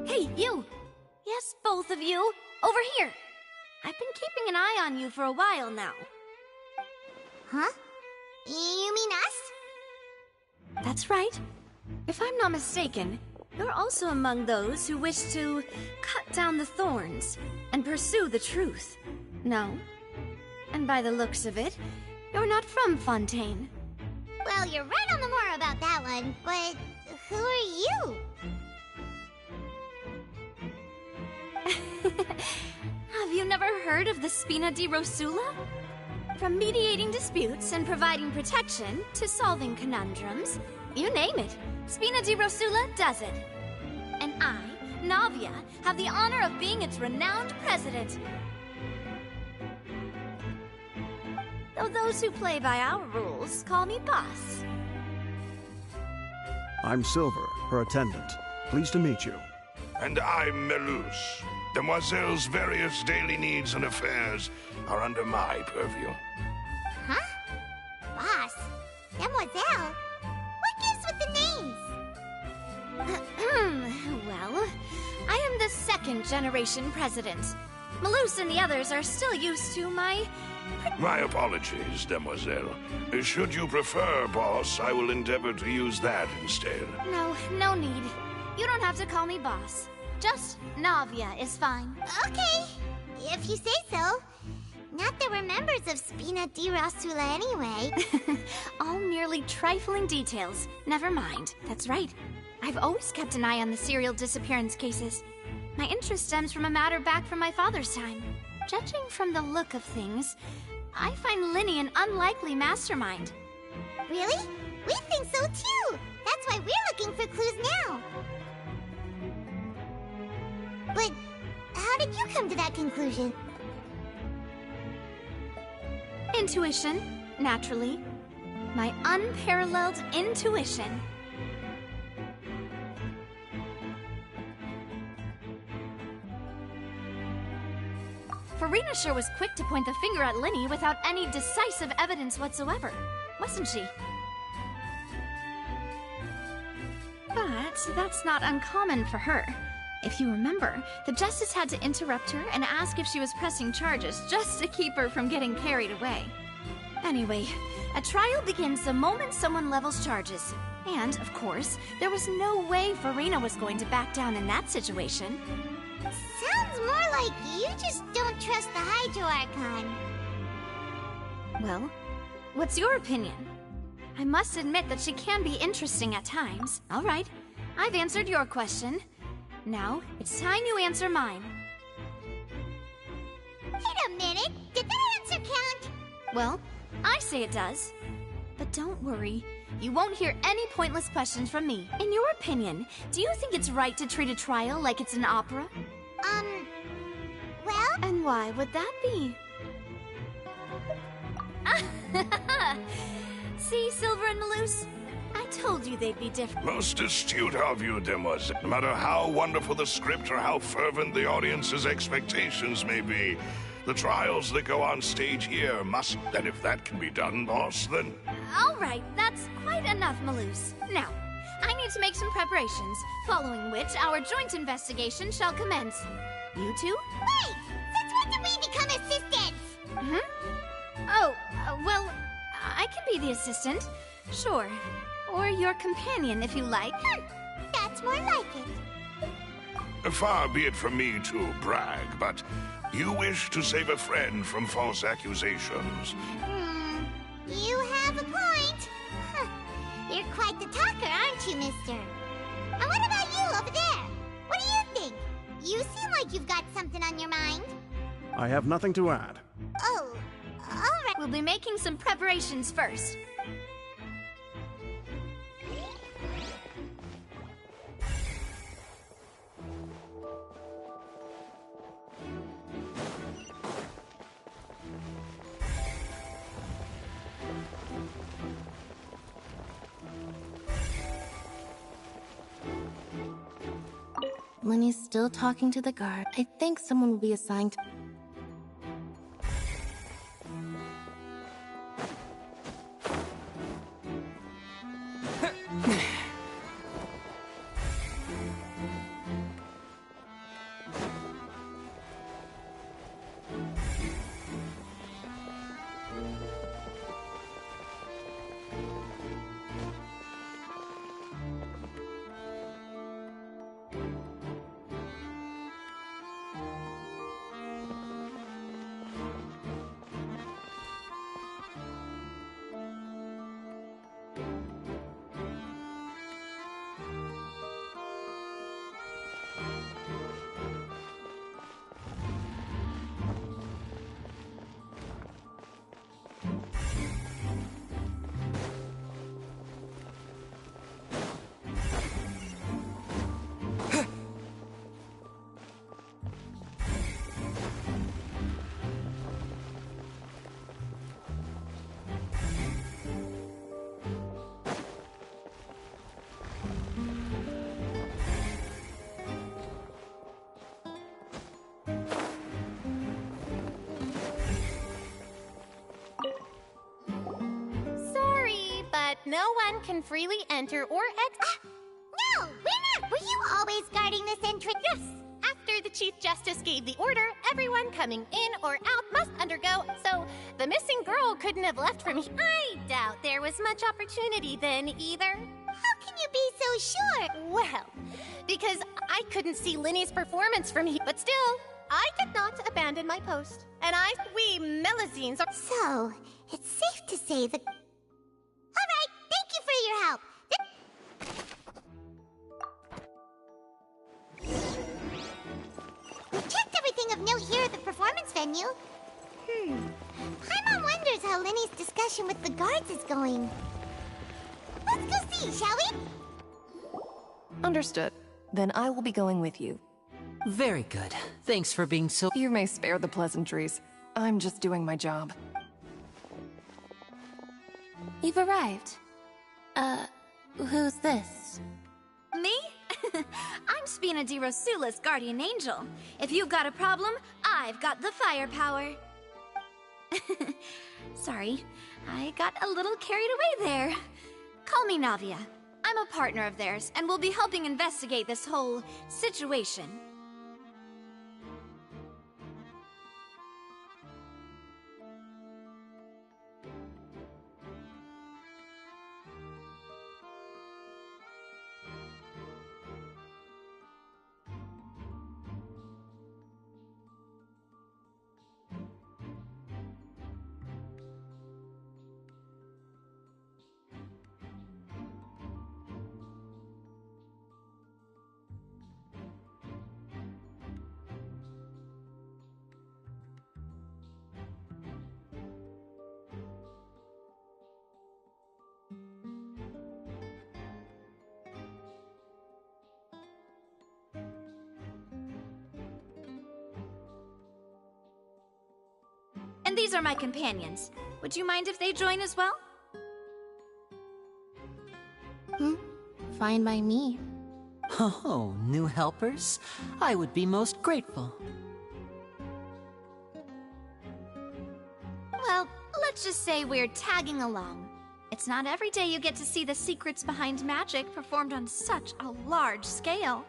Hey, you! Yes, both of you! Over here! I've been keeping an eye on you for a while now. Huh? You mean us? That's right. If I'm not mistaken, you're also among those who wish to cut down the thorns and pursue the truth. No? And by the looks of it, you're not from Fontaine. Well, you're right on the moor about that one, but who are you? Have you never heard of the Spina di Rosula? From mediating disputes and providing protection to solving conundrums, you name it, Spina di Rosula does it. And I, Navia, have the honor of being its renowned president. Though those who play by our rules call me boss. I'm Silver, her attendant. Pleased to meet you. And I'm Melus. Demoiselle's various daily needs and affairs are under my purview. Huh? Boss? Demoiselle? What gives with the names? Well, I am the second generation president. Melus and the others are still used to my... My apologies, Demoiselle. Should you prefer, boss, I will endeavor to use that instead. No need. You don't have to call me boss. Just Navia is fine. Okay, if you say so. Not that we're members of Spina di Rosula anyway. All merely trifling details. Never mind. That's right. I've always kept an eye on the serial disappearance cases. My interest stems from a matter back from my father's time. Judging from the look of things, I find Linny an unlikely mastermind. Really? We think so too! That's why we're looking for clues now! But how did you come to that conclusion? Intuition, naturally. My unparalleled intuition. Furina sure was quick to point the finger at Linny without any decisive evidence whatsoever, wasn't she? But that's not uncommon for her. If you remember, the Justice had to interrupt her and ask if she was pressing charges just to keep her from getting carried away. Anyway, a trial begins the moment someone levels charges. And, of course, there was no way Furina was going to back down in that situation. Sounds more like you just don't trust the Hydro Archon. Well, what's your opinion? I must admit that she can be interesting at times. All right, I've answered your question. Now, it's time you answer mine. Wait a minute! Did that answer count? Well, I say it does. But don't worry, you won't hear any pointless questions from me. In your opinion, do you think it's right to treat a trial like it's an opera? Well... And why would that be? See, Silver and Melus? I told you they'd be different. Most astute of you, Demoiselle. No matter how wonderful the script or how fervent the audience's expectations may be, the trials that go on stage here must... And if that can be done, boss, then... All right, that's quite enough, Melus. Now, I need to make some preparations, following which our joint investigation shall commence. You two? Wait! Since when did we become assistants? Oh, well, I can be the assistant. Sure. Or your companion, if you like. That's more like it. Far be it from me to brag, but you wish to save a friend from false accusations. You have a point. Huh. You're quite the talker, aren't you, mister? And what about you over there? What do you think? You seem like you've got something on your mind. I have nothing to add. Oh, all right. We'll be making some preparations first. Lenny's still talking to the guard. I think someone will be assigned to... No one can freely enter or exit. No, we're not. Were you always guarding this entrance? Yes. After the Chief Justice gave the order, everyone coming in or out must undergo, so the missing girl couldn't have left from here. I doubt there was much opportunity then either. How can you be so sure? Well, because I couldn't see Linny's performance from here, but still, I did not abandon my post. And we Melazines are... So, it's safe to say that... All right, thank you for your help. We checked everything of note here at the performance venue. Paimon wonders how Lenny's discussion with the guards is going. Let's go see, shall we? Understood. Then I will be going with you. Very good. Thanks for being so... You may spare the pleasantries. I'm just doing my job. You've arrived. Who's this? Me? I'm Spina di Rosula's guardian angel. If you've got a problem, I've got the firepower. Sorry, I got a little carried away there. Call me Navia. I'm a partner of theirs, and we'll be helping investigate this whole situation. And these are my companions. Would you mind if they join as well? Fine by me. Oh, new helpers? I would be most grateful. Well, let's just say we're tagging along. It's not every day you get to see the secrets behind magic performed on such a large scale.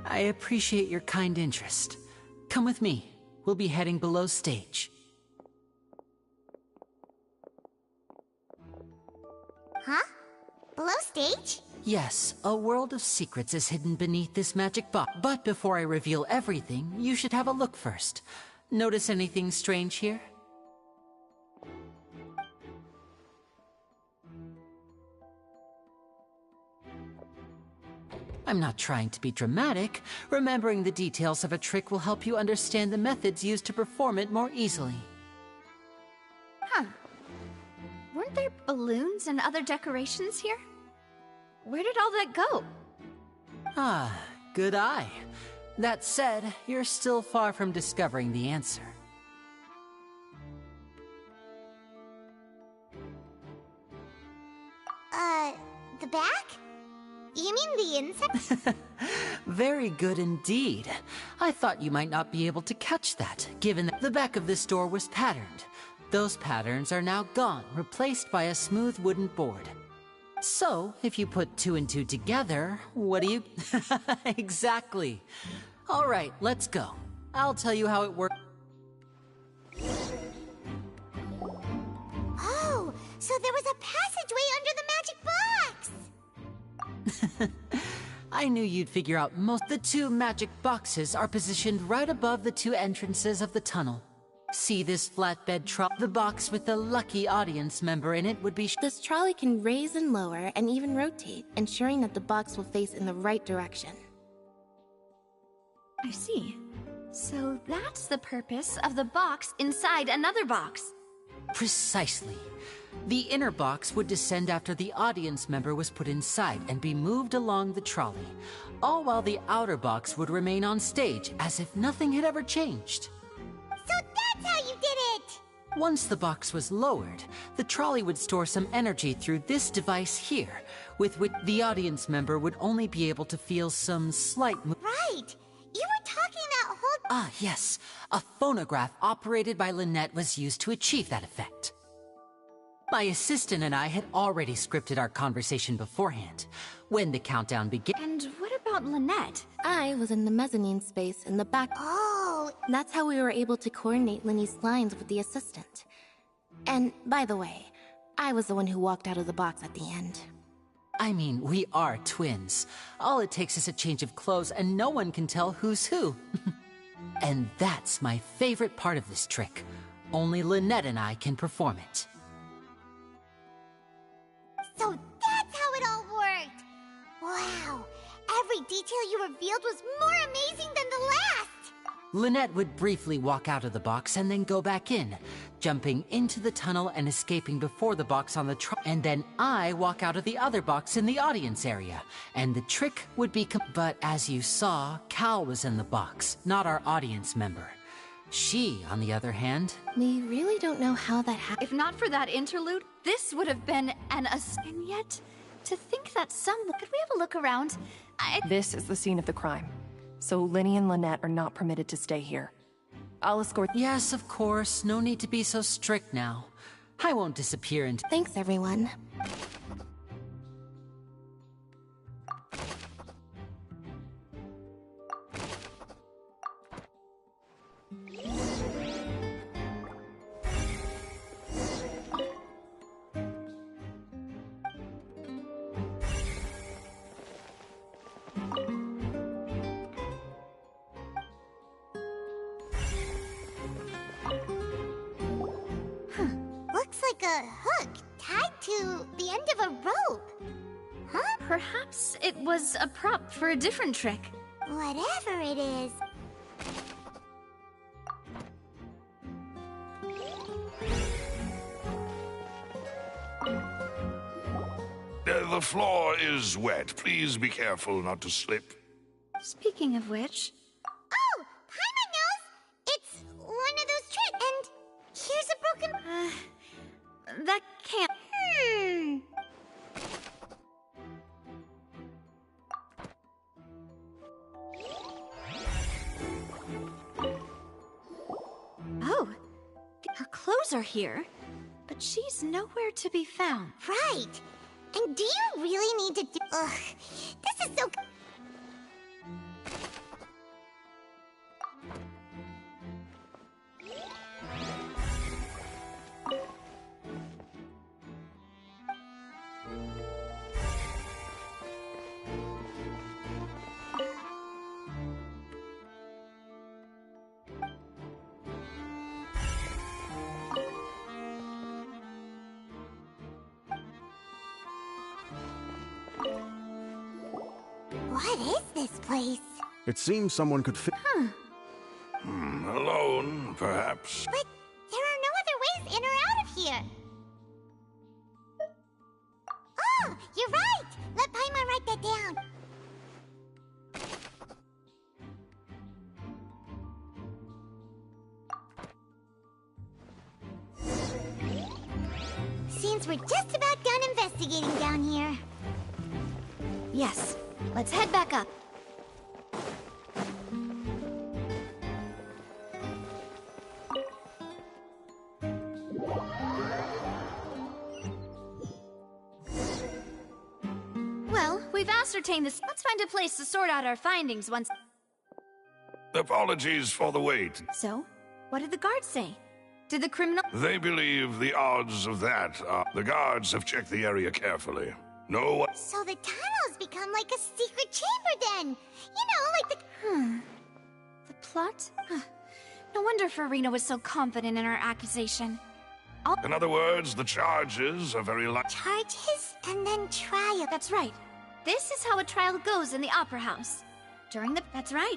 I appreciate your kind interest. Come with me. We'll be heading below stage. Huh? Below stage? Yes, a world of secrets is hidden beneath this magic box. But before I reveal everything, you should have a look first. Notice anything strange here? I'm not trying to be dramatic. Remembering the details of a trick will help you understand the methods used to perform it more easily. Huh. Weren't there balloons and other decorations here? Where did all that go? Ah, good eye. That said, you're still far from discovering the answer. The back? You mean the inside? Very good indeed. I thought you might not be able to catch that, given that the back of this door was patterned. Those patterns are now gone, replaced by a smooth wooden board. So, if you put 2 and 2 together, what do you... Exactly. All right, let's go. I'll tell you how it works. Oh, so there was a passageway under the magic box! I knew you'd figure out most. The 2 magic boxes are positioned right above the 2 entrances of the tunnel. See this flatbed trolley? The box with the lucky audience member in it would be... This trolley can raise and lower and even rotate, ensuring that the box will face in the right direction. I see. So that's the purpose of the box inside another box. Precisely. The inner box would descend after the audience member was put inside and be moved along the trolley, all while the outer box would remain on stage as if nothing had ever changed. So that's how you did it! Once the box was lowered, the trolley would store some energy through this device here, with which the audience member would only be able to feel some slight Right! You were talking that whole... Ah, yes. A phonograph operated by Lynette was used to achieve that effect. My assistant and I had already scripted our conversation beforehand. When the countdown began... And what about Lynette? I was in the mezzanine space in the back. Oh! That's how we were able to coordinate Linny's lines with the assistant. And, by the way, I was the one who walked out of the box at the end. I mean, we are twins. All it takes is a change of clothes and no one can tell who's who. And that's my favorite part of this trick. Only Lynette and I can perform it. So that's how it all worked! Wow! Every detail you revealed was more amazing than the last! Lynette would briefly walk out of the box and then go back in, jumping into the tunnel and escaping before the box on the and then I walk out of the other box in the audience area, and the trick would be but as you saw, Cal was in the box, not our audience member. She, on the other hand... We really don't know how that happened. If not for that interlude, this would have been an And yet, to think that someone... Could we have a look around? This is the scene of the crime. So Lynny and Lynette are not permitted to stay here. I'll escort... Yes, of course. No need to be so strict now. I won't disappear into... Thanks, everyone. Looks like a hook tied to the end of a rope. Huh? Perhaps it was a prop for a different trick. Whatever it is. The floor is wet. Please be careful not to slip. Speaking of which... Oh! Paimon knows! It's one of those tricks, and here's a broken... that can't... Oh, her clothes are here, but she's nowhere to be found. Right. And do you really need to do... Ugh. This is so... What is this place? It seems someone could fit. Alone, perhaps. But there are no other ways in or out of here. Oh, you're right! Let Paimon write that down. Seems we're just about done investigating down here. Yes, let's head back up. Well, we've ascertained this. Let's find a place to sort out our findings once. Apologies for the wait. So, what did the guards say? Did the criminal... They believe the odds of that are... The guards have checked the area carefully. No one... So the tunnels become like a secret chamber then! You know, like the... The plot? No wonder Farina was so confident in her accusation. In other words, the charges are very light. Charges and then trial. That's right. This is how a trial goes in the Opera House. That's right.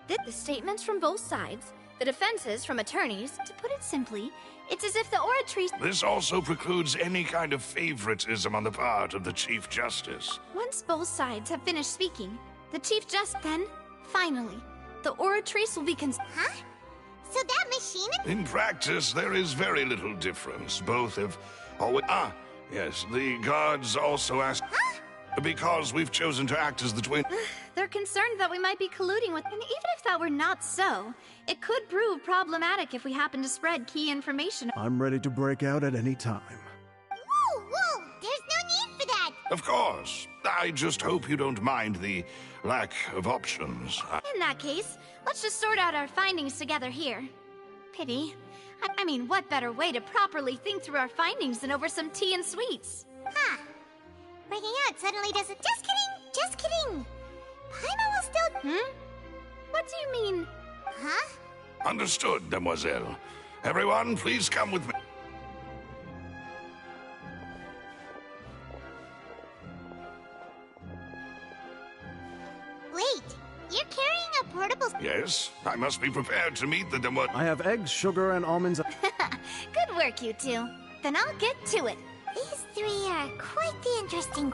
The statements from both sides, the defenses from attorneys. To put it simply, it's as if the oratory... This also precludes any kind of favoritism on the part of the Chief Justice. Once both sides have finished speaking, the Chief then, finally, the oratrice will be Huh? So that machine... In practice, there is very little difference. Both have always... Yes, the guards also ask... Huh? Because we've chosen to act as the twin... They're concerned that we might be colluding with... And even if that were not so, it could prove problematic if we happen to spread key information. I'm ready to break out at any time. Whoa! There's no need for that! Of course. I just hope you don't mind the lack of options. In that case, let's just sort out our findings together here. Pity. I mean, what better way to properly think through our findings than over some tea and sweets? Huh. Breaking out suddenly doesn't... Just kidding! Just kidding! Paimon will still... What do you mean? Huh? Understood, Demoiselle. Everyone, please come with me. Wait, you're carrying a portable... Yes, I must be prepared to meet the Demoiselle. I have eggs, sugar, and almonds. Good work, you two. Then I'll get to it. These three are quite the interesting...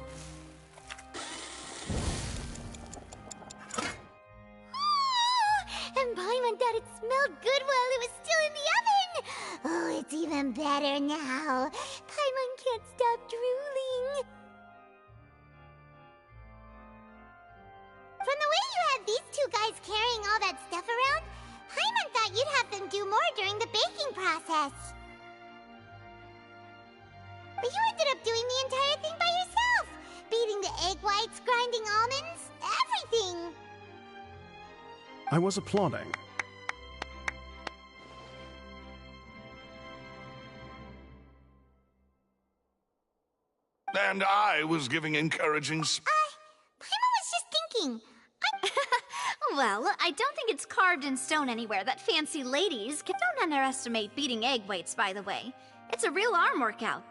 And Paimon thought it smelled good while it was still in the oven! Oh, it's even better now. Paimon can't stop drooling. From the way you had these two guys carrying all that stuff around, Paimon thought you'd have them do more during the baking process. But you ended up doing the entire thing by yourself! Beating the egg whites, grinding almonds, everything! I was applauding. And I was giving encouraging... Paimon was just thinking. Well, I don't think it's carved in stone anywhere that fancy ladies can... Don't underestimate beating egg whites, by the way. It's a real arm workout.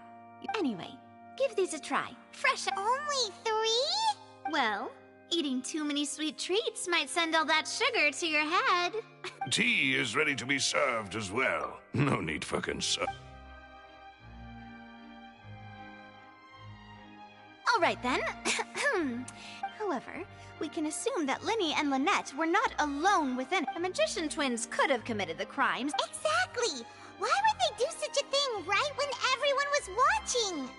Anyway, give these a try. Fresh... Only 3? Well, eating too many sweet treats might send all that sugar to your head. Tea is ready to be served as well. No need for concern. All right, then. However, we can assume that Lyney and Lynette were not alone within it. The magician twins could have committed the crimes. Exactly! Why would they do such a thing right when everyone was watching?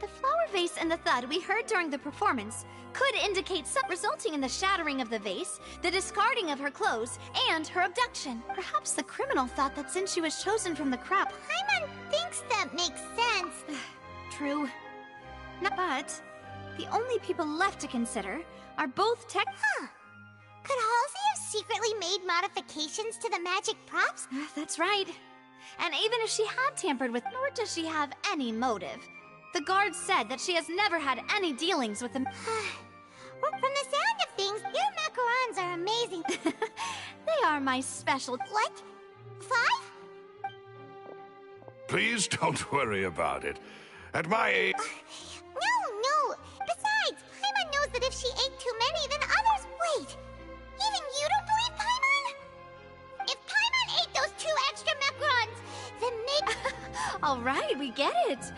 The flower vase and the thud we heard during the performance could indicate some resulting in the shattering of the vase, the discarding of her clothes, and her abduction. Perhaps the criminal thought that since she was chosen from the crowd, Paimon thinks that makes sense. True. But the only people left to consider are both tech. Huh. Could Halsey have secretly made modifications to the magic props? That's right. And even if she had tampered with, nor does she have any motive. The guards said that she has never had any dealings with them. Well, from the sound of things, your macarons are amazing. They are my special. What? 5? Please don't worry about it. At my age... No. Besides, Paimon knows that if she ate too many, then others... Wait. Even you don't believe Paimon? If Paimon ate those 2 extra macarons, then maybe... All right, we get it.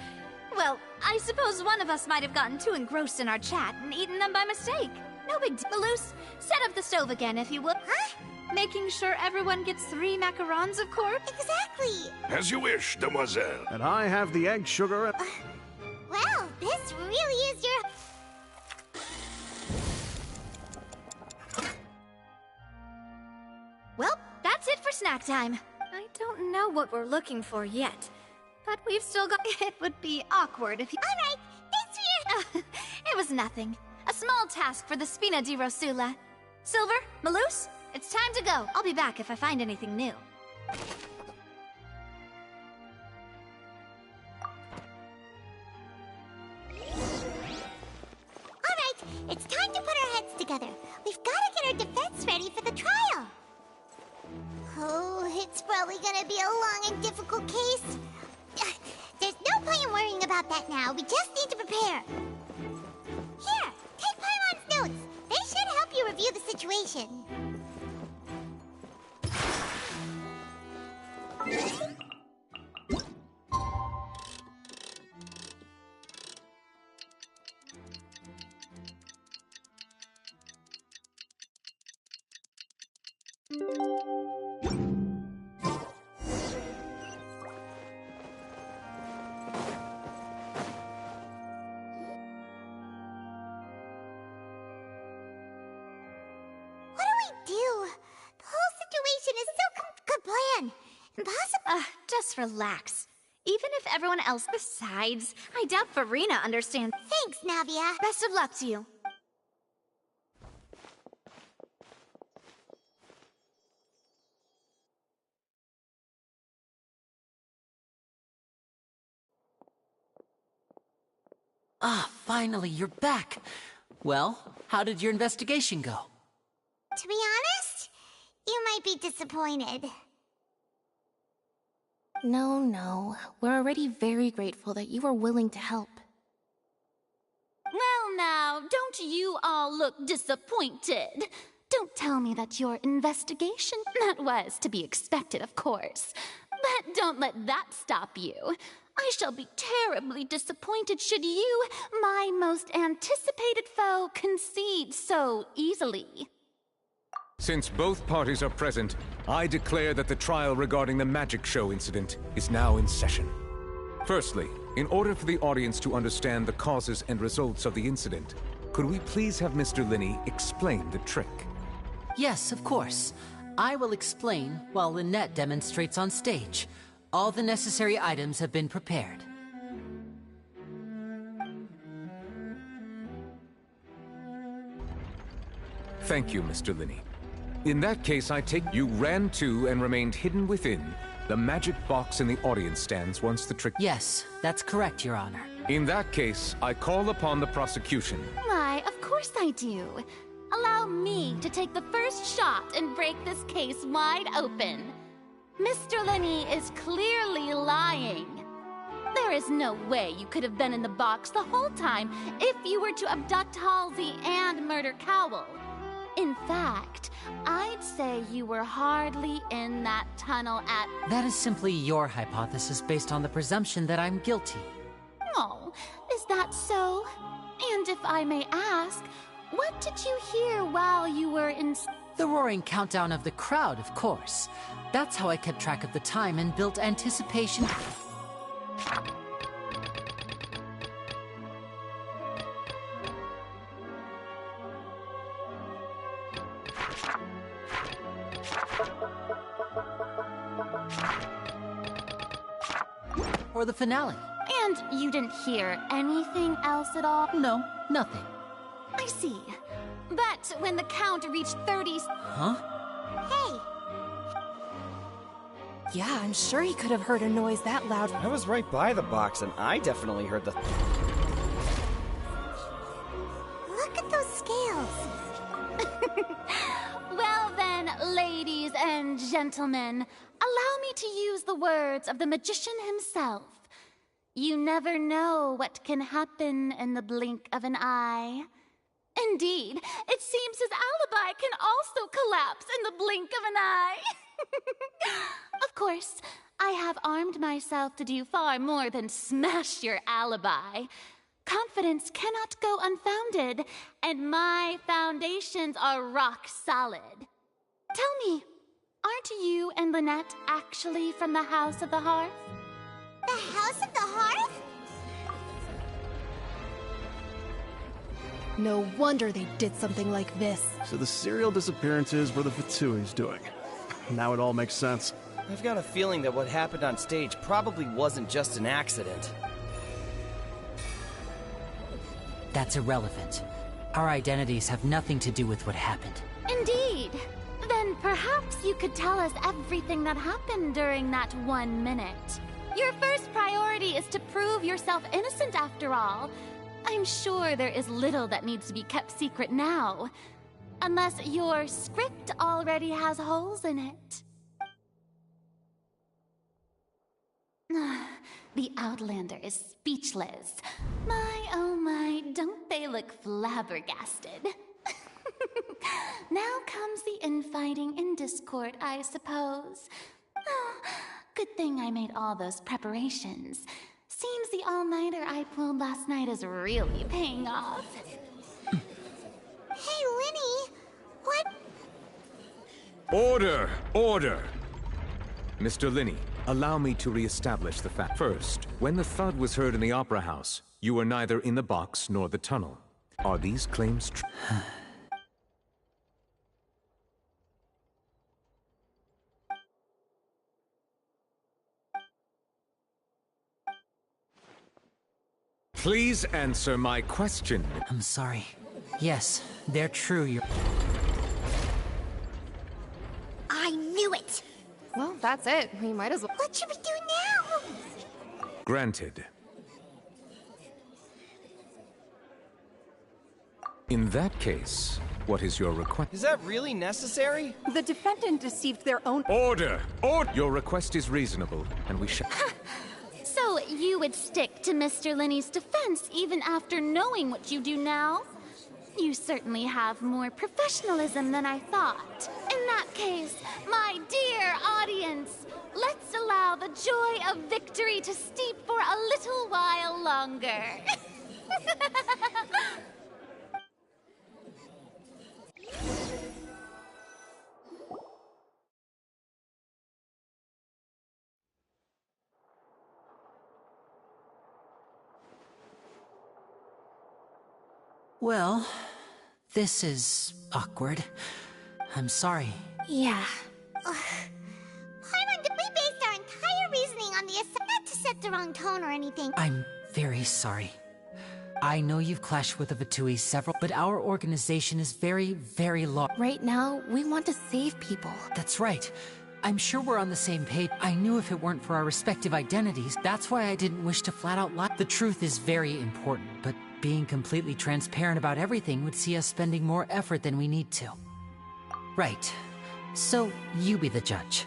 Well, I suppose one of us might have gotten too engrossed in our chat and eaten them by mistake. No big deal. Malus, set up the stove again if you would. Huh? Making sure everyone gets 3 macarons, of course. Exactly. As you wish, demoiselle. And I have the egg sugar and... Well, this really is your... Well, that's it for snack time. I don't know what we're looking for yet, but we've still got... It would be awkward if you... All right, thanks for your... It was nothing. A small task for the Spina di Rosula. Silver, Malus, it's time to go. I'll be back if I find anything new. It's time to put our heads together. We've got to get our defense ready for the trial. Oh, it's probably gonna be a long and difficult case. There's no point in worrying about that now. We just need to prepare. Here, take Paimon's notes. They should help you review the situation. Just relax. Even if everyone else... Besides, I doubt Furina understands. Thanks, Navia. Best of luck to you. Ah, finally, you're back. Well, how did your investigation go? To be honest, you might be disappointed. No. We're already very grateful that you were willing to help. Well now, don't you all look disappointed? Don't tell me that your investigation... That was to be expected, of course. But don't let that stop you. I shall be terribly disappointed should you, my most anticipated foe, concede so easily. Since both parties are present, I declare that the trial regarding the magic show incident is now in session. Firstly, in order for the audience to understand the causes and results of the incident, could we please have Mr. Linney explain the trick? Yes, of course. I will explain while Lynette demonstrates on stage. All the necessary items have been prepared. Thank you, Mr. Linney. In that case, I take you ran to and remained hidden within the magic box in the audience stands once the trick... Yes, that's correct, Your Honor. In that case, I call upon the prosecution. Why, of course I do. Allow me to take the first shot and break this case wide open. Mr. Linney is clearly lying. There is no way you could have been in the box the whole time if you were to abduct Halsey and murder Cowell. In fact, I'd say you were hardly in that tunnel at... That is simply your hypothesis based on the presumption that I'm guilty. Oh, is that so? And if I may ask, what did you hear while you were in... The roaring countdown of the crowd, of course. That's how I kept track of the time and built anticipation. Or the finale. And you didn't hear anything else at all? No, nothing. I see. But when the count reached 30... Huh? Hey! Yeah, I'm sure he could have heard a noise that loud. I was right by the box, and I definitely heard the... Look at those scales. Well then, ladies and gentlemen, allow me to use the words of the magician himself. You never know what can happen in the blink of an eye. Indeed, it seems his alibi can also collapse in the blink of an eye. Of course, I have armed myself to do far more than smash your alibi. Confidence cannot go unfounded, and my foundations are rock solid. Tell me, aren't you and Lynette actually from the House of the Hearth? The House of the Hearth? No wonder they did something like this. So the serial disappearances were the Fatui's doing. Now it all makes sense. I've got a feeling that what happened on stage probably wasn't just an accident. That's irrelevant. Our identities have nothing to do with what happened. Indeed. Then perhaps you could tell us everything that happened during that 1 minute. Your first priority is to prove yourself innocent after all. I'm sure there is little that needs to be kept secret now. Unless your script already has holes in it. The Outlander is speechless. My, oh my, don't they look flabbergasted? Now comes the infighting and discord, I suppose. Oh, good thing I made all those preparations. Seems the all-nighter I pulled last night is really paying off. Hey, Linny! What? Order! Order! Mr. Linney, allow me to re-establish the fact. First, when the thud was heard in the Opera House, you were neither in the box nor the tunnel. Are these claims true? Please answer my question. I'm sorry. Yes, they're true. I knew it! Well, that's it. We might as well. What should we do now? Granted. In that case, what is your request? Is that really necessary? The defendant deceived their own— Order! Order! Your request is reasonable, and we shall— So you would stick to Mr. Linney's defense even after knowing what you do now? You certainly have more professionalism than I thought. In that case, my dear audience, let's allow the joy of victory to steep for a little while longer. Well, this is awkward. I'm sorry. Yeah. Paimon, we based our entire reasoning on the not to set the wrong tone or anything. I'm very sorry. I know you've clashed with the Fatui several, but our organization is very, very large. Right now, we want to save people. That's right. I'm sure we're on the same page. I knew if it weren't for our respective identities, that's why I didn't wish to flat out lie. The truth is very important, but being completely transparent about everything would see us spending more effort than we need to. Right. So, you be the judge.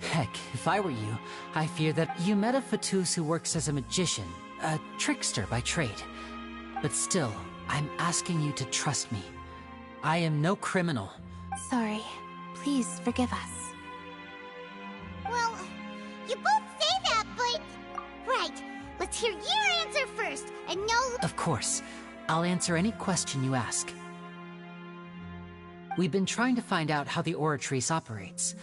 Heck, if I were you, I fear that you met a Fatus who works as a magician, a trickster by trade. But still, I'm asking you to trust me. I am no criminal. Sorry. Please forgive us. Well, you both say that, but... Right. Let's hear your answer first, and no... Of course. I'll answer any question you ask. We've been trying to find out how the Oratrice operates.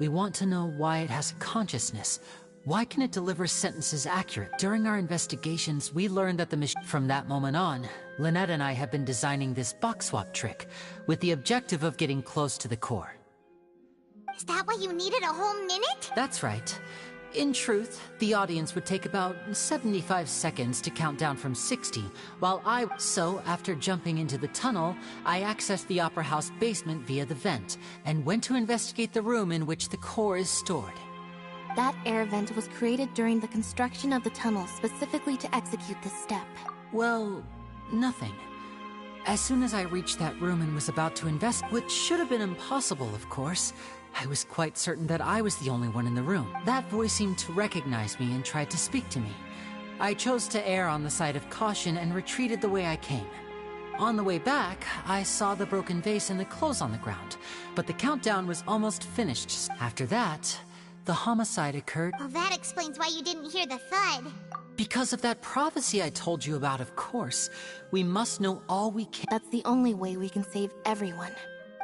We want to know why it has a consciousness. Why can it deliver sentences accurate? During our investigations, we learned that the machine... From that moment on, Lynette and I have been designing this box swap trick, with the objective of getting close to the core. Is that why you needed a whole minute? That's right. In truth, the audience would take about 75 seconds to count down from 60, So, after jumping into the tunnel, I accessed the Opera House basement via the vent, and went to investigate the room in which the core is stored. That air vent was created during the construction of the tunnel specifically to execute this step. Well, nothing. As soon as I reached that room and was about to which should have been impossible, of course, I was quite certain that I was the only one in the room. That voice seemed to recognize me and tried to speak to me. I chose to err on the side of caution and retreated the way I came. On the way back, I saw the broken vase and the clothes on the ground, but the countdown was almost finished. After that, the homicide occurred. Well, that explains why you didn't hear the thud. Because of that prophecy I told you about, of course. We must know all we can. That's the only way we can save everyone.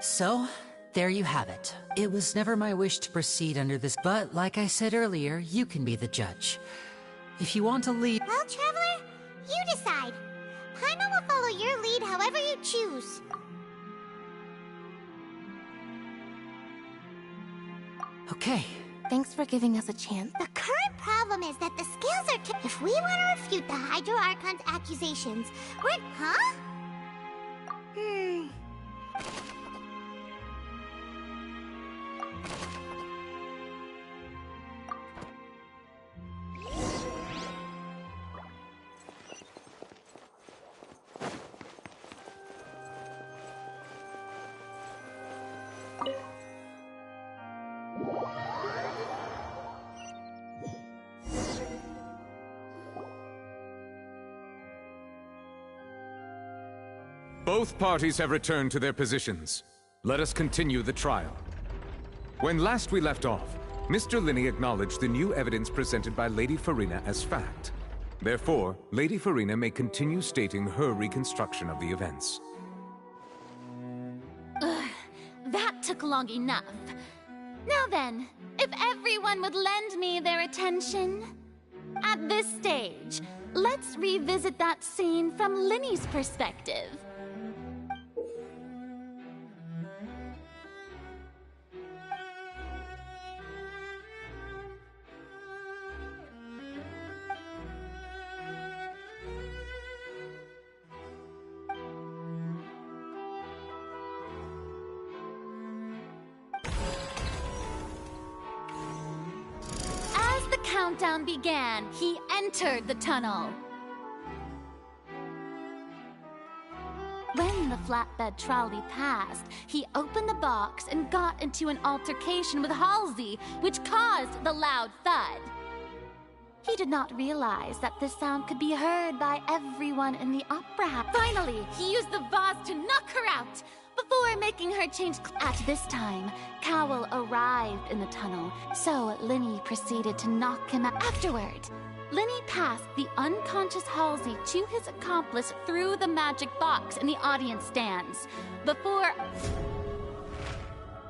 So, there you have it. It was never my wish to proceed under this, but like I said earlier, you can be the judge. If you want to lead... Well, Traveler, you decide. Paimon will follow your lead however you choose. Okay. Thanks for giving us a chance. The current problem is that the scales are if we want to refute the Hydro Archon's accusations, we're... Huh? Both parties have returned to their positions. Let us continue the trial. When last we left off, Mr. Linney acknowledged the new evidence presented by Lady Furina as fact. Therefore, Lady Furina may continue stating her reconstruction of the events. That took long enough. Now then, if everyone would lend me their attention. At this stage, let's revisit that scene from Linney's perspective. Countdown began, he entered the tunnel. When the flatbed trolley passed, he opened the box and got into an altercation with Halsey, which caused the loud thud. He did not realize that this sound could be heard by everyone in the opera house. Finally, he used the vase to knock her out, before making her change. At this time, Cowell arrived in the tunnel, so Linney proceeded to knock him out. Afterward, Linney passed the unconscious Halsey to his accomplice through the magic box in the audience stands, before...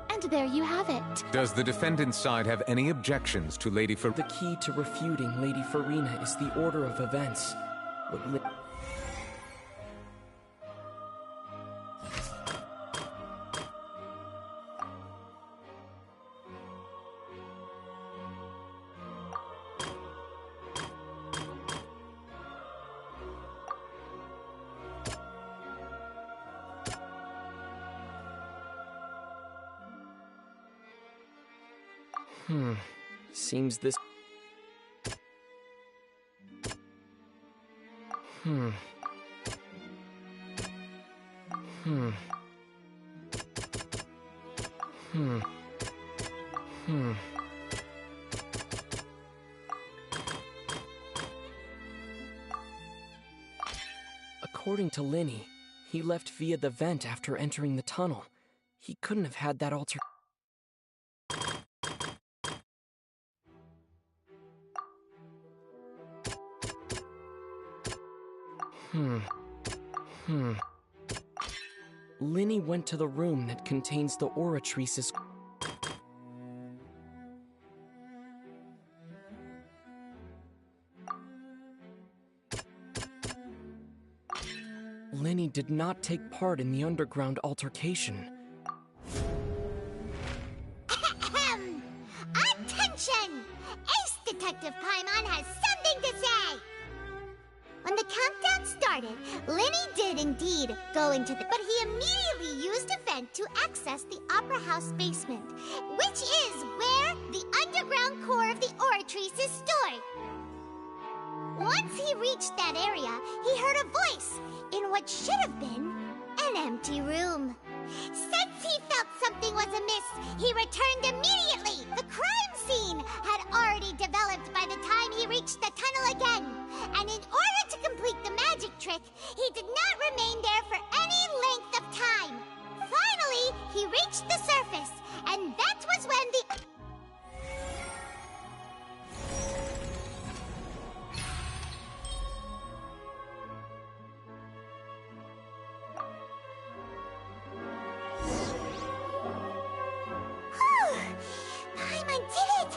And there you have it. Does the defendant's side have any objections to Lady Furina? The key to refuting Lady Furina is the order of events. Seems this... According to Linney, he left via the vent after entering the tunnel. He couldn't have had that alter... Linney went to the room that contains the Oratrice's... Linney did not take part in the underground altercation. Detective Paimon has something to say! When the countdown started, Linny did indeed go into the... But he immediately used a vent to access the Opera House basement, which is where the underground core of the Oratrice is stored. Once he reached that area, he heard a voice in what should have been an empty room. Since he felt something was amiss, he returned immediately. The crime scene had already developed by the time he reached the tunnel again. And in order to complete the magic trick, he did not remain there for any length of time. Finally, he reached the surface, and that was when the... Paimon did it!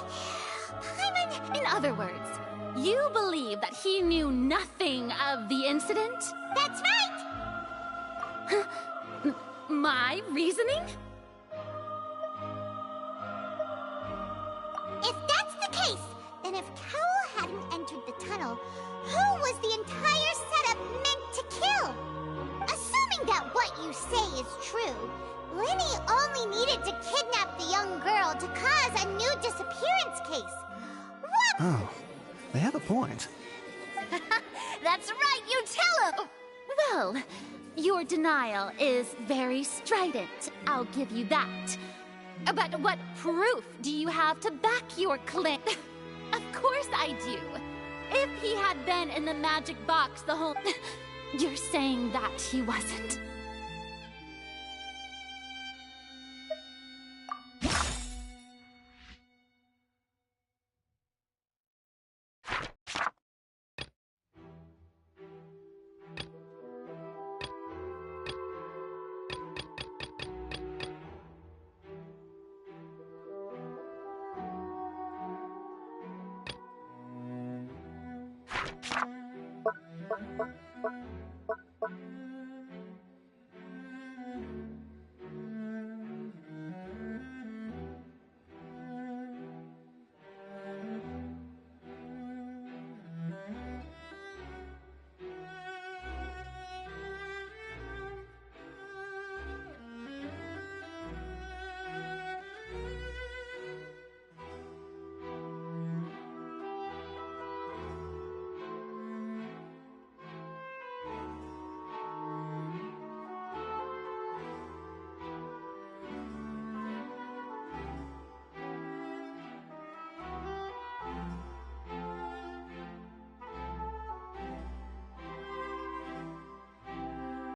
Paimon... In other words, you believe that he knew nothing of the incident? That's right! My reasoning? If that's the case, then if Cowell hadn't entered the tunnel, who was the entire setup meant to kill? Assuming that what you say is true, Linny only needed to kidnap the young girl to cause a new disappearance case. What? Oh, they have a point. That's right, you tell him! Well, your denial is very strident, I'll give you that. But what proof do you have to back your claim? Of course I do. If he had been in the magic box the whole... You're saying that he wasn't.